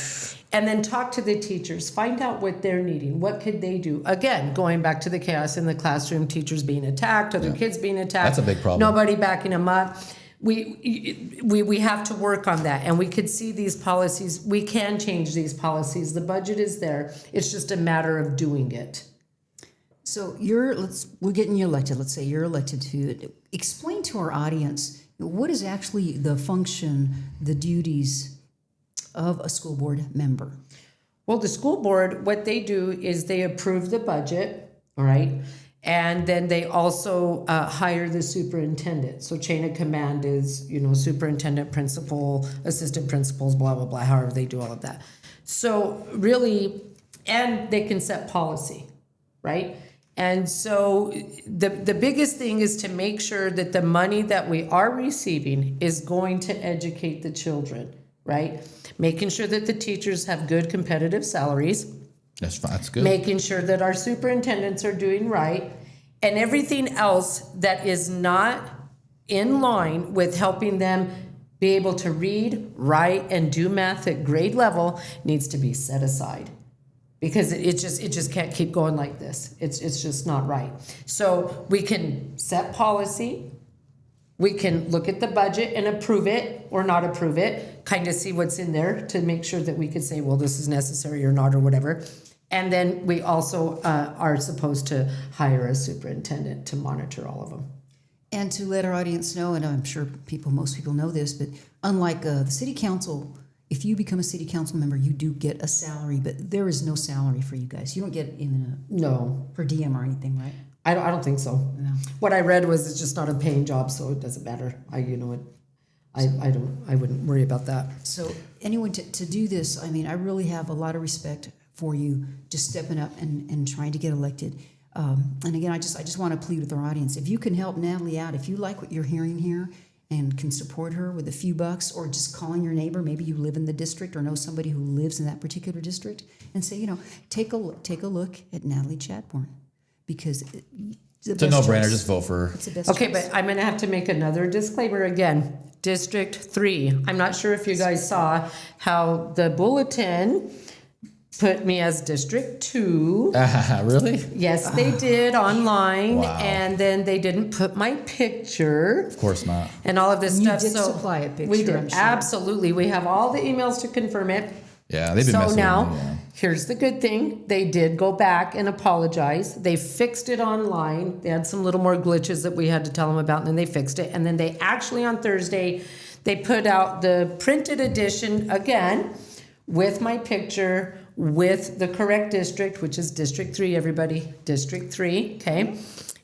And then talk to the teachers, find out what they're needing. What could they do? Again, going back to the chaos in the classroom, teachers being attacked, other kids being attacked. That's a big problem. Nobody backing them up. We have to work on that, and we could see these policies. We can change these policies. The budget is there. It's just a matter of doing it. So we're getting you elected. Let's say you're elected to explain to our audience what is actually the function, the duties of a school board member. Well, the school board, what they do is they approve the budget, all right? And then they also hire the superintendent. So chain of command is, superintendent, principal, assistant principals, blah, blah, blah, however they do all of that. So really, and they can set policy, right? And so the biggest thing is to make sure that the money that we are receiving is going to educate the children, right? Making sure that the teachers have good competitive salaries. That's fine. That's good. Making sure that our superintendents are doing right, and everything else that is not in line with helping them be able to read, write, and do math at grade level needs to be set aside. Because it just can't keep going like this. It's just not right. So we can set policy. We can look at the budget and approve it or not approve it, kind of see what's in there to make sure that we could say, well, this is necessary or not or whatever. And then we also are supposed to hire a superintendent to monitor all of them. And to let our audience know, and I'm sure most people know this, but unlike the city council, if you become a city council member, you do get a salary, but there is no salary for you guys. You don't get even No, per diem or anything, right? I don't think so. No. What I read was it's just not a paying job, so it doesn't matter. I wouldn't worry about that. So anyone to do this, I mean, I really have a lot of respect for you just stepping up and trying to get elected. And again, I just want to plead with our audience. If you can help Natalie out, if you like what you're hearing here and can support her with a few bucks, or just calling your neighbor, maybe you live in the district or know somebody who lives in that particular district, and say, take a look at Natalie Chadborn, because It's a no-brainer. Just vote for her. It's the best Okay, choice. but I'm going to have to make another disclaimer again. District 3. I'm not sure if you guys saw how the bulletin put me as District 2. Really? Yes, they did online, Wow. and then they didn't put my picture Of course not. and all of this You stuff. did So supply a picture, we did, I'm sure. absolutely. We have all the emails to confirm it. Yeah, they've been So messing now, with me. Yeah. here's the good thing. They did go back and apologize. They fixed it online. They had some little more glitches that we had to tell them about, and then they fixed it. And then they actually, on Thursday, they put out the printed edition again with my picture, with the correct district, which is District 3, everybody. District 3, okay?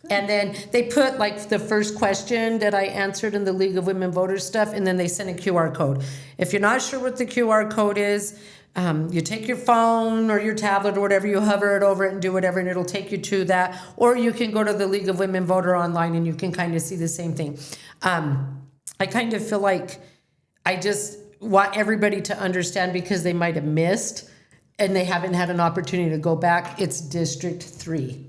And then they put like the first question that I answered in the League of Women Voters stuff, and then they sent a QR code. If you're not sure what the QR code is, you take your phone or your tablet or whatever, you hover it over it and do whatever, and it'll take you to that. Or you can go to the League of Women Voter online and you can kind of see the same thing. I kind of feel like I just want everybody to understand, because they might have missed and they haven't had an opportunity to go back. It's District 3.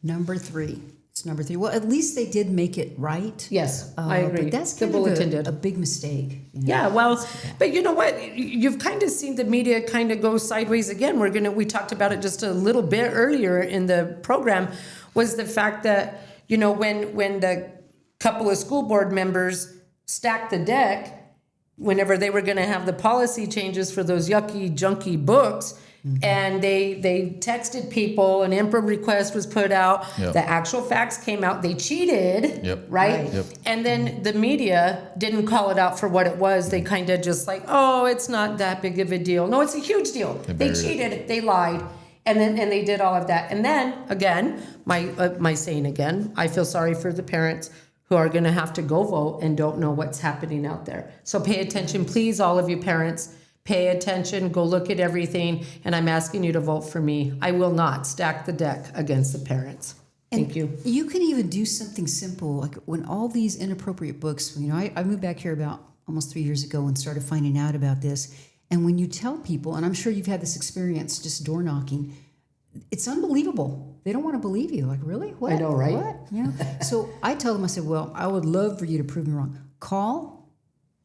Number 3. It's number 3. Well, at least they did make it right. Yes, I agree. But that's The kind bulletin of did. a big mistake. You know? Yeah, well, but you know what? You've kind of seen the media kind of go sideways again. We talked about it just a little bit earlier in the program, was the fact that, you know, when the couple of school board members stacked the deck, whenever they were going to have the policy changes for those yucky, junky books, and they texted people, an IMPRA request was put out, Yep. the actual facts came out, they cheated, Yep. right? Yep. And then the media didn't call it out for what it was. They kind of just like, oh, it's not that big of a deal. No, it's a huge deal. They buried it. cheated, they lied, and they did all of that. And then again, my saying again, I feel sorry for the parents who are going to have to go vote and don't know what's happening out there. So pay attention, please, all of you parents. Pay attention, go look at everything, and I'm asking you to vote for me. I will not stack the deck against the parents. Thank you. You can even do something simple, like when all these inappropriate books, you know, I moved back here about almost 3 years ago and started finding out about this. And when you tell people, and I'm sure you've had this experience just door knocking, it's unbelievable. They don't want to believe you. Like, really? What? I know, right? What? You know? So I tell them, I said, well, I would love for you to prove me wrong. Call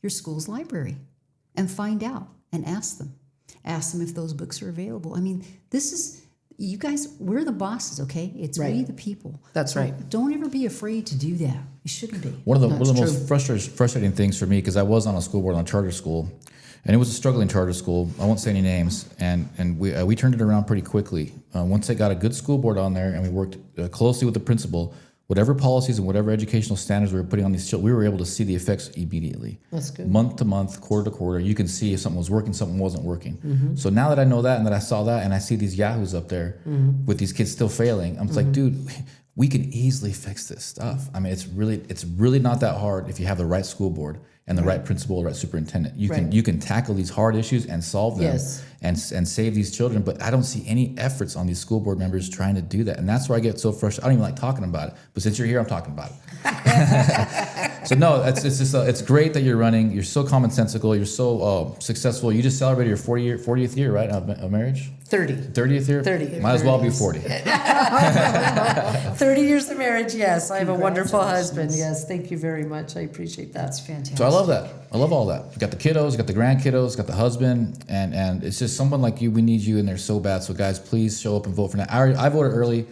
your school's library and find out and ask them. Ask them if those books are available. I mean, this is, you guys, we're the bosses, okay? It's we the people. That's So right. don't ever be afraid to do that. You shouldn't be. One of the That's most frustrating things for me, because I was on a school board on a charter school, and it was a struggling charter school. I won't say any names, and we turned it around pretty quickly. Once they got a good school board on there, and we worked closely with the principal, whatever policies and whatever educational standards we were putting on these children, we were able to see the effects immediately. That's good. Month to month, quarter to quarter, you can see if something was working, something wasn't working. So now that I know that and that I saw that and I see these yahoos up there with these kids still failing, I'm just like, dude, we can easily fix this stuff. I mean, it's really not that hard if you have the right school board and the right principal, right superintendent. You can tackle these hard issues and solve them and save these children. But I don't see any efforts on these school board members trying to do that. And that's where I get so frustrated. I don't even like talking about it. But since you're here, I'm talking about it. So no, it's great that you're running. You're so commonsensical. You're so successful. You just celebrated your 40th year, right, of marriage? 30th year? 30. Might as well be 40. 30 years of marriage, yes. I have a wonderful husband. Yes, thank you very much. I appreciate that. That's fantastic. So I love that. I love all that. You got the kiddos, you got the grandkiddos, you got the husband, and it's just someone like you. We need you in there so bad. So guys, please show up and vote for now. I voted early.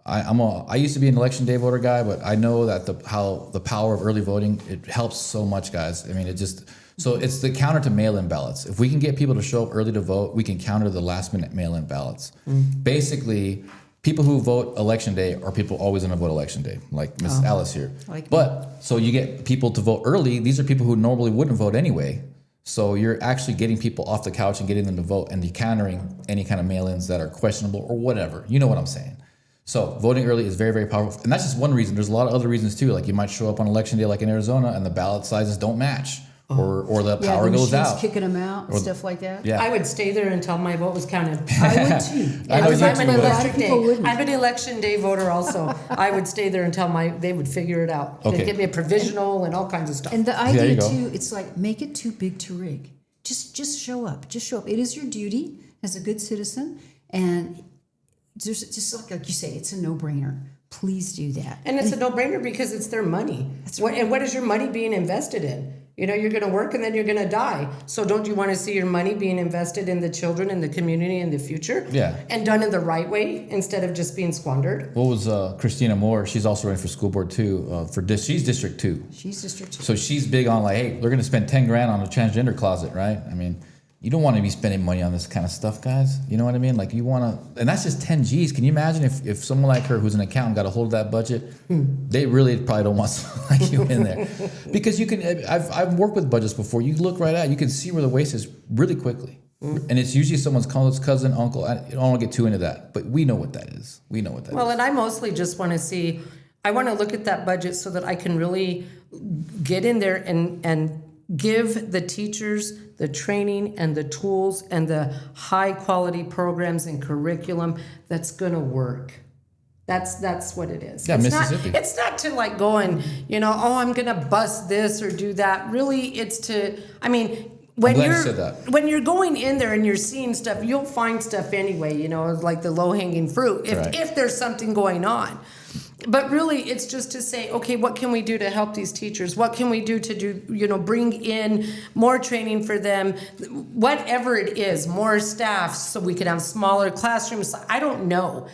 I used to be an election day voter guy, but I know that the power of early voting, it helps so much, guys. I mean, so it's the counter to mail-in ballots. If we can get people to show up early to vote, we can counter the last-minute mail-in ballots. Basically, people who vote election day are people always going to vote election day, like Miss Alice here. So you get people to vote early. These are people who normally wouldn't vote anyway. So you're actually getting people off the couch and getting them to vote and countering any kind of mail-ins that are questionable or whatever. You know what I'm saying? So voting early is very, very powerful. And that's just one reason. There's a lot of other reasons too. Like you might show up on election day like in Arizona and the ballot sizes don't match. Or the power goes out. Kicking them out and stuff like that. Yeah. I would stay there until my vote was counted. I would too. I know Because you I'm too, an but- election People day. wouldn't. I'm an election day voter also. I would stay there until they would figure it out. Okay. They'd give me a provisional and all kinds of stuff. And the there you idea go. too, it's like make it too big to rig. Just show up. Just show up. It is your duty as a good citizen, and just like you say, it's a no-brainer. Please do that. And it's a no-brainer because it's their money. And what is your money being invested in? You know, you're going to work and then you're going to die. So don't you want to see your money being invested in the children, in the community, in the future? Yeah. And done in the right way instead of just being squandered? What was Christina Moore? She's also running for school board too. She's District 2. She's District 2. So she's big on like, hey, they're going to spend 10 grand on a transgender closet, right? I mean, you don't want to be spending money on this kind of stuff, guys. You know what I mean? Like you want to, and that's just 10 G's. Can you imagine if someone like her, who's an accountant, got a hold of that budget? They really probably don't want someone like you in there, because you can. I've worked with budgets before. You look right at it, you can see where the waste is really quickly, and it's usually someone's cousin, uncle. I don't want to get too into that, but we know what that is. We know what that is. Well, and I mostly just want to see, I want to look at that budget so that I can really get in there and give the teachers the training and the tools and the high quality programs and curriculum that's going to work. That's what it is. Yeah, it's Mississippi. Not, it's not to like go and, I'm going to bust this or do that. Really, it's to, I mean, when glad you said that. when you're going in there and you're seeing stuff, you'll find stuff anyway, like the low hanging fruit, if there's something going on. But really, it's just to say, okay, what can we do to help these teachers? What can we do to bring in more training for them? Whatever it is, more staff so we can have smaller classrooms. I don't know.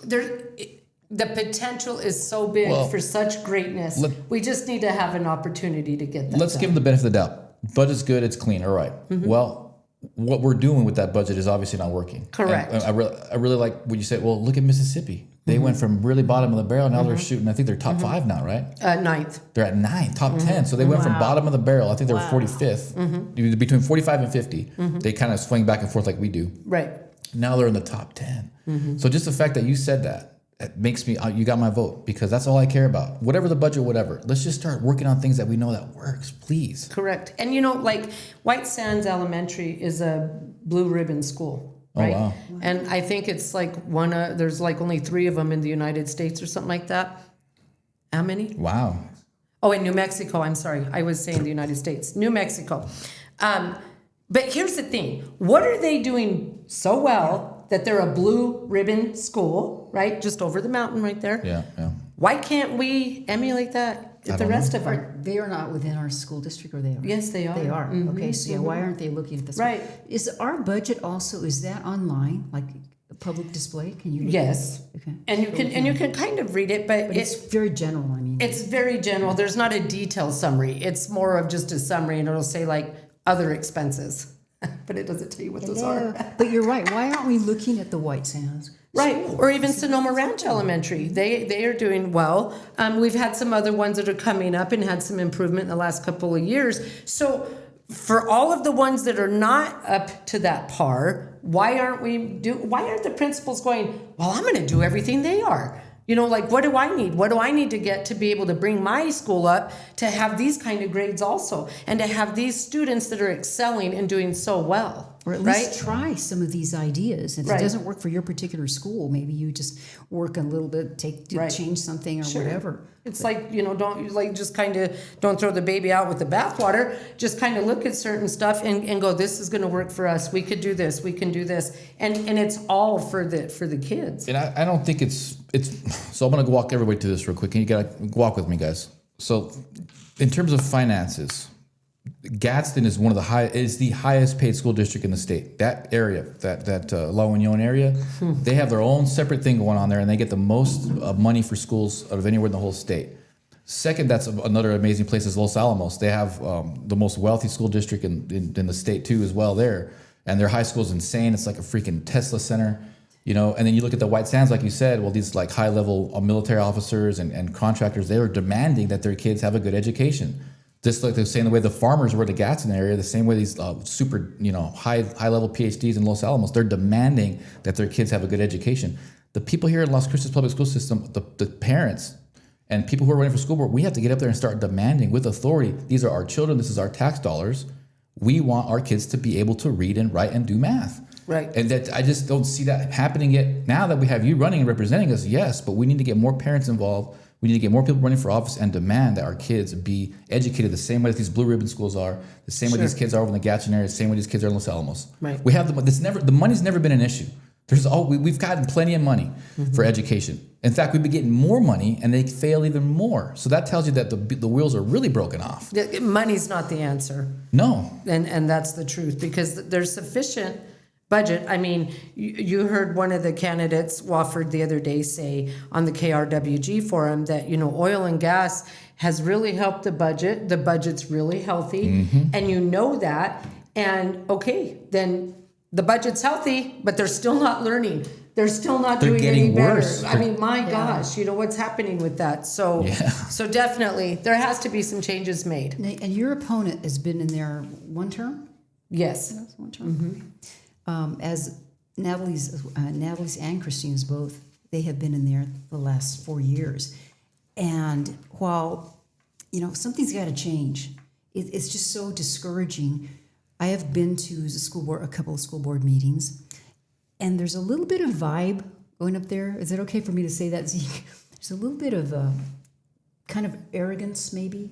The potential is so big for such greatness. We just need to have an opportunity to get that Let's done. give them the benefit of the doubt. Budget's good, it's clean, all right. Well, what we're doing with that budget is obviously not working. Correct. And I really like what you said. Well, look at Mississippi. They went from really bottom of the barrel. Now they're shooting, I think they're top 5 now, right? 9th. They're at 9, top 10. So they went from bottom of the barrel. I think they were 45th. Between 45 and 50. They kind of swing back and forth like we do. Right. Now they're in the top 10. So just the fact that you said that, it makes me, you got my vote, because that's all I care about. Whatever the budget, whatever. Let's just start working on things that we know that works, please. Correct. And like White Sands Elementary is a blue ribbon school. Right? Oh, wow. And I think it's like there's like only 3 of them in the United States or something like that. How many? Wow. Oh, in New Mexico. I'm sorry. I was saying the United States. New Mexico. But here's the thing. What are they doing so well that they're a blue ribbon school, right? Just over the mountain right there. Yeah, yeah. Why can't we emulate that at the don't rest of them? They are not within our school district, or they are? Yes, they are. They are. Mhm, Okay, so yeah, why aren't they looking at this? Right. Is our budget also, is that online, like a public display? Can you? Yes. Okay. And you can kind of read it, but But it's very general, I mean. it's very general. There's not a detailed summary. It's more of just a summary, and it'll say like other expenses, but it doesn't tell you what those are. But you're right. Why aren't we looking at the White Sands? Right, or even Sonoma Ranch Elementary. They are doing well. We've had some other ones that are coming up and had some improvement in the last couple of years. So for all of the ones that are not up to that par, why aren't the principals going, well, I'm going to do everything they are? You know, like, what do I need? What do I need to get to be able to bring my school up to have these kind of grades also, and to have these students that are excelling and doing so well? Or at right? least try some of these ideas. If Right. it doesn't work for your particular school, maybe you just work a little bit, Right. change something or Sure. whatever. It's like, you know, don't throw the baby out with the bathwater. Just kind of look at certain stuff and go, this is going to work for us. We could do this. We can do this. And it's all for the kids. And I don't think it's so I'm gonna walk everybody to this real quick, and you gotta walk with me, guys. So in terms of finances, Gadsden is the highest paid school district in the state. That area, that La Union area, they have their own separate thing going on there, and they get the most money for schools out of anywhere in the whole state. Second, that's another amazing place is Los Alamos. They have the most wealthy school district in the state too, as well there, and their high school is insane. It's like a freaking Tesla center. You know, and then you look at the White Sands, like you said, well, these like high-level military officers and contractors, they are demanding that their kids have a good education. Just like they're saying the way the farmers were the Gadsden area, the same way these super, high-level PhDs in Los Alamos, they're demanding that their kids have a good education. The people here in Las Cruces public school system, the parents and people who are running for school board, we have to get up there and start demanding with authority. These are our children. This is our tax dollars. We want our kids to be able to read and write and do math. Right. And that I just don't see that happening yet. Now that we have you running and representing us, yes, but we need to get more parents involved. We need to get more people running for office and demand that our kids be educated the same way that these blue ribbon schools are, the same way these kids are over in the Gadsden area, the same way these kids are in Los Alamos. Right. We have the money's never been an issue. We've gotten plenty of money for education. In fact, we've been getting more money, and they fail even more. So that tells you that the wheels are really broken off. Money's not the answer. No. And that's the truth, because there's sufficient budget. I mean, you heard one of the candidates, Wofford, the other day say on the KRWG forum that, oil and gas has really helped the budget. The budget's really healthy, and you know that. And okay, then the budget's healthy, but they're still not learning. They're still not doing any better. Worse. I mean, my gosh, what's happening with that? So, so definitely there has to be some changes made. And your opponent has been in there one term? Yes. One term. As Natalie's and Christine's both, they have been in there the last 4 years. And while, something's got to change, it's just so discouraging. I have been to a couple of school board meetings, and there's a little bit of vibe going up there. Is it okay for me to say that, Zeke? There's a little bit of kind of arrogance, maybe.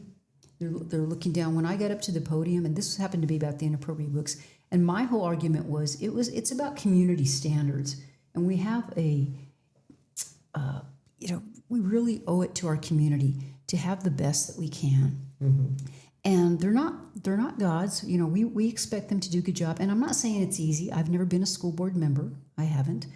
They're looking down. When I got up to the podium, and this happened to be about the inappropriate books, and my whole argument was it's about community standards, and we have we really owe it to our community to have the best that we can. And they're not gods. We expect them to do a good job. And I'm not saying it's easy. I've never been a school board member. I haven't.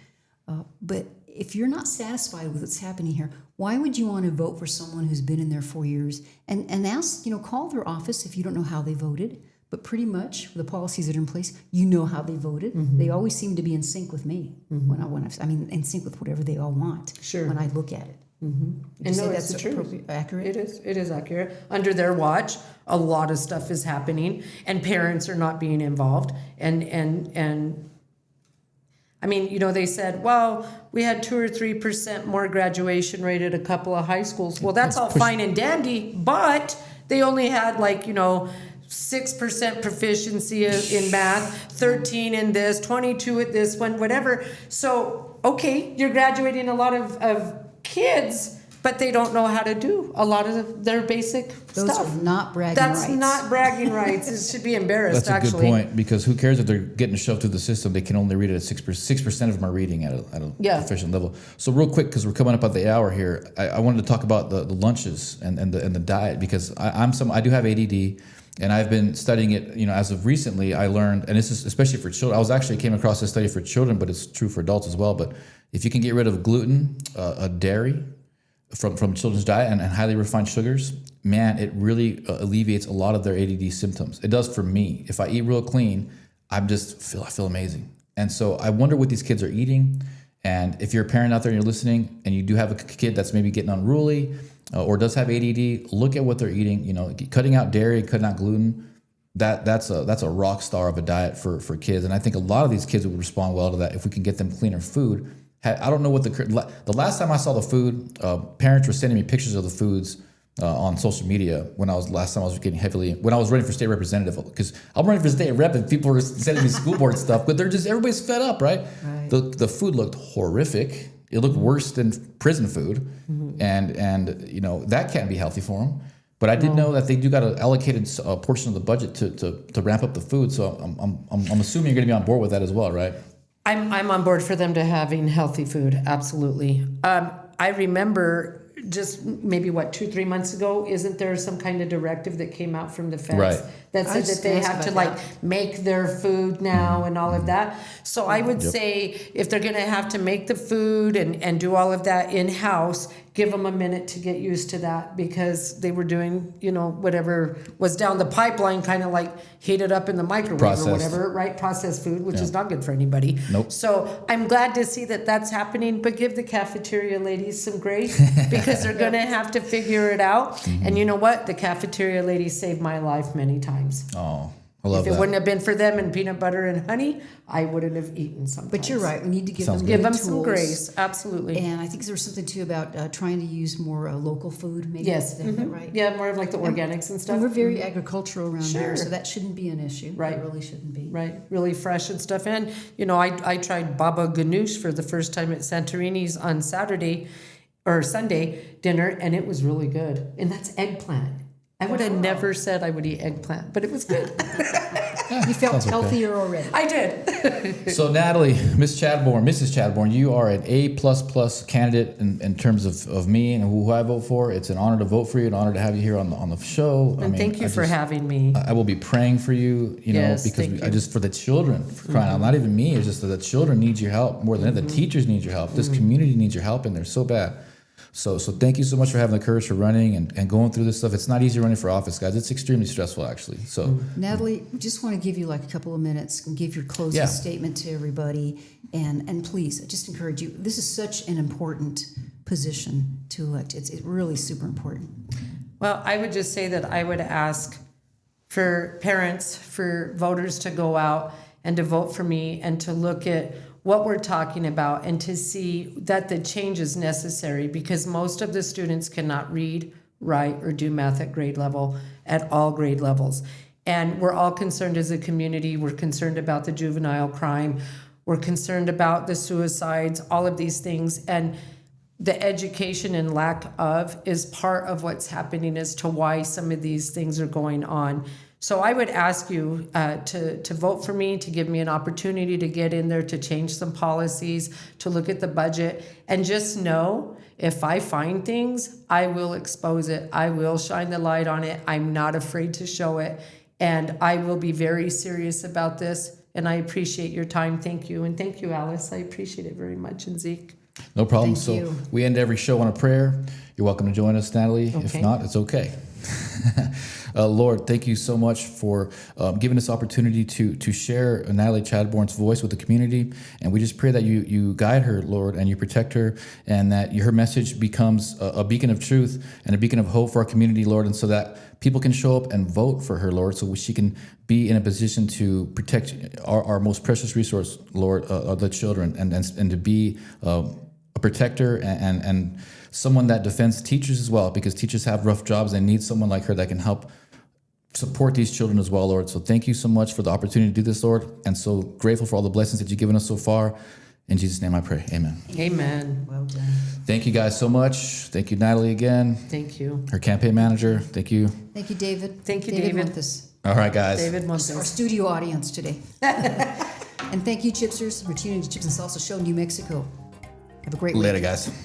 But if you're not satisfied with what's happening here, why would you want to vote for someone who's been in there 4 years and ask, call their office if you don't know how they voted? But pretty much the policies that are in place, how they voted. They always seem to be in sync with me in sync with whatever they all want. Sure. When I look at it. And no, that's it's the truth. Accurate? It is accurate. Under their watch, a lot of stuff is happening, and parents are not being involved. And I mean, they said, well, we had 2 or 3% more graduation rate at a couple of high schools. Well, that's all fine and dandy, but they only had 6% proficiency in math, 13 in this, 22 at this one, whatever. So, okay, you're graduating a lot of kids, but they don't know how to do a lot of their basic Those stuff. are not bragging That's rights. not bragging rights. It should be embarrassed, That's a actually. good point, because who cares if they're getting shoved through the system? They can only read it at 6%. Of them are reading at a Yeah. proficient level. So real quick, because we're coming up at the hour here, I wanted to talk about the lunches and the diet, because I do have ADD. And I've been studying it, as of recently. I learned, and this is especially for children. Came across this study for children, but it's true for adults as well. But if you can get rid of gluten, dairy from children's diet, and highly refined sugars, man, it really alleviates a lot of their ADD symptoms. It does for me. If I eat real clean, I feel amazing. And so I wonder what these kids are eating. And if you're a parent out there and you're listening, and you do have a kid that's maybe getting unruly, or does have ADD, look at what they're eating. Cutting out dairy, cutting out gluten, that's a rock star of a diet for kids. And I think a lot of these kids would respond well to that if we can get them cleaner food. I don't know what the last time I saw the food, parents were sending me pictures of the foods on social media when I was running for state representative, because I'm running for state rep and people were sending me school board stuff, but everybody's fed up, right? The food looked horrific. It looked worse than prison food, and that can't be healthy for them. But I did know that they do got an allocated portion of the budget to ramp up the food. So I'm assuming you're going to be on board with that as well, right? I'm on board for them to having healthy food. Absolutely. I remember just maybe 2-3 months ago, isn't there some kind of directive that came out from the feds Right. that said that they have to make their food now and all of that? So I would say if they're going to have to make the food and do all of that in-house, give them a minute to get used to that, because they were doing, whatever was down the pipeline, kind of like heated up in the microwave Processed. or whatever, right? Processed food, which is not good for anybody. Nope. So I'm glad to see that that's happening, but give the cafeteria ladies some grace, because they're going to have to figure it out. And you know what? The cafeteria ladies saved my life many times. Oh, I love If that. it wouldn't have been for them and peanut butter and honey, I wouldn't have eaten sometimes. But you're right. We need to give Sounds them good. Give good them some tools. grace. Absolutely. And I think there's something too about trying to use more local food. Maybe Yes. Is that right? Yeah, more of like the organics and stuff. And we're very agricultural around here, Sure. so that shouldn't be an issue. Right. It really shouldn't be. Right, really fresh and stuff. And, I tried baba ganoush for the first time at Santorini's on Saturday or Sunday dinner, and it was really good. And that's eggplant. I would have never said I would eat eggplant, but it was good. You felt Sounds okay. healthier already. I did. So Natalie, Mrs. Chadborn, you are an A++ candidate in terms of me and who I vote for. It's an honor to vote for you, an honor to have you here on the show. And thank you for having me. I will be praying for you, Yes, because thank I you. just for the children, for crying out, not even me. It's just that the children need your help more than the teachers need your help. This community needs your help, and they're so bad. So thank you so much for having the courage for running and going through this stuff. It's not easy running for office, guys. It's extremely stressful, actually. So Natalie, we just want to give you a couple of minutes and give your closing Yeah. statement to everybody. And please, I just encourage you. This is such an important position to elect. It's really super important. Well, I would just say that I would ask for parents, for voters to go out and to vote for me and to look at what we're talking about and to see that the change is necessary, because most of the students cannot read, write, or do math at grade level, at all grade levels. And we're all concerned as a community. We're concerned about the juvenile crime. We're concerned about the suicides, all of these things. And the education and lack of is part of what's happening as to why some of these things are going on. So I would ask you to vote for me, to give me an opportunity to get in there, to change some policies, to look at the budget, and just know if I find things, I will expose it. I will shine the light on it. I'm not afraid to show it. And I will be very serious about this. And I appreciate your time. Thank you. And thank you, Alice. I appreciate it very much. And Zeke. no problem. Thank So you. we end every show on a prayer. You're welcome to join us, Natalie. If Okay. not, it's okay. Lord, thank you so much for giving us opportunity to share Natalie Chadborn's voice with the community. And we just pray that you guide her, Lord, and you protect her, and that her message becomes a beacon of truth and a beacon of hope for our community, Lord, and so that people can show up and vote for her, Lord, so she can be in a position to protect our most precious resource, Lord, the children, and to be a protector and someone that defends teachers as well, because teachers have rough jobs. They need someone like her that can help support these children as well, Lord. So thank you so much for the opportunity to do this, Lord, and so grateful for all the blessings that you've given us so far. In Jesus' name I pray, amen. Amen. Well done. Thank you guys so much. Thank you, Natalie, again. Thank you. Her campaign manager. Thank you. Thank you, David. Thank you, David. Montes, All right, guys. David our Montes. studio audience today. And thank you, Chipsters, for tuning to Chips and Salsa Show, New Mexico. Have a great week. Later, guys.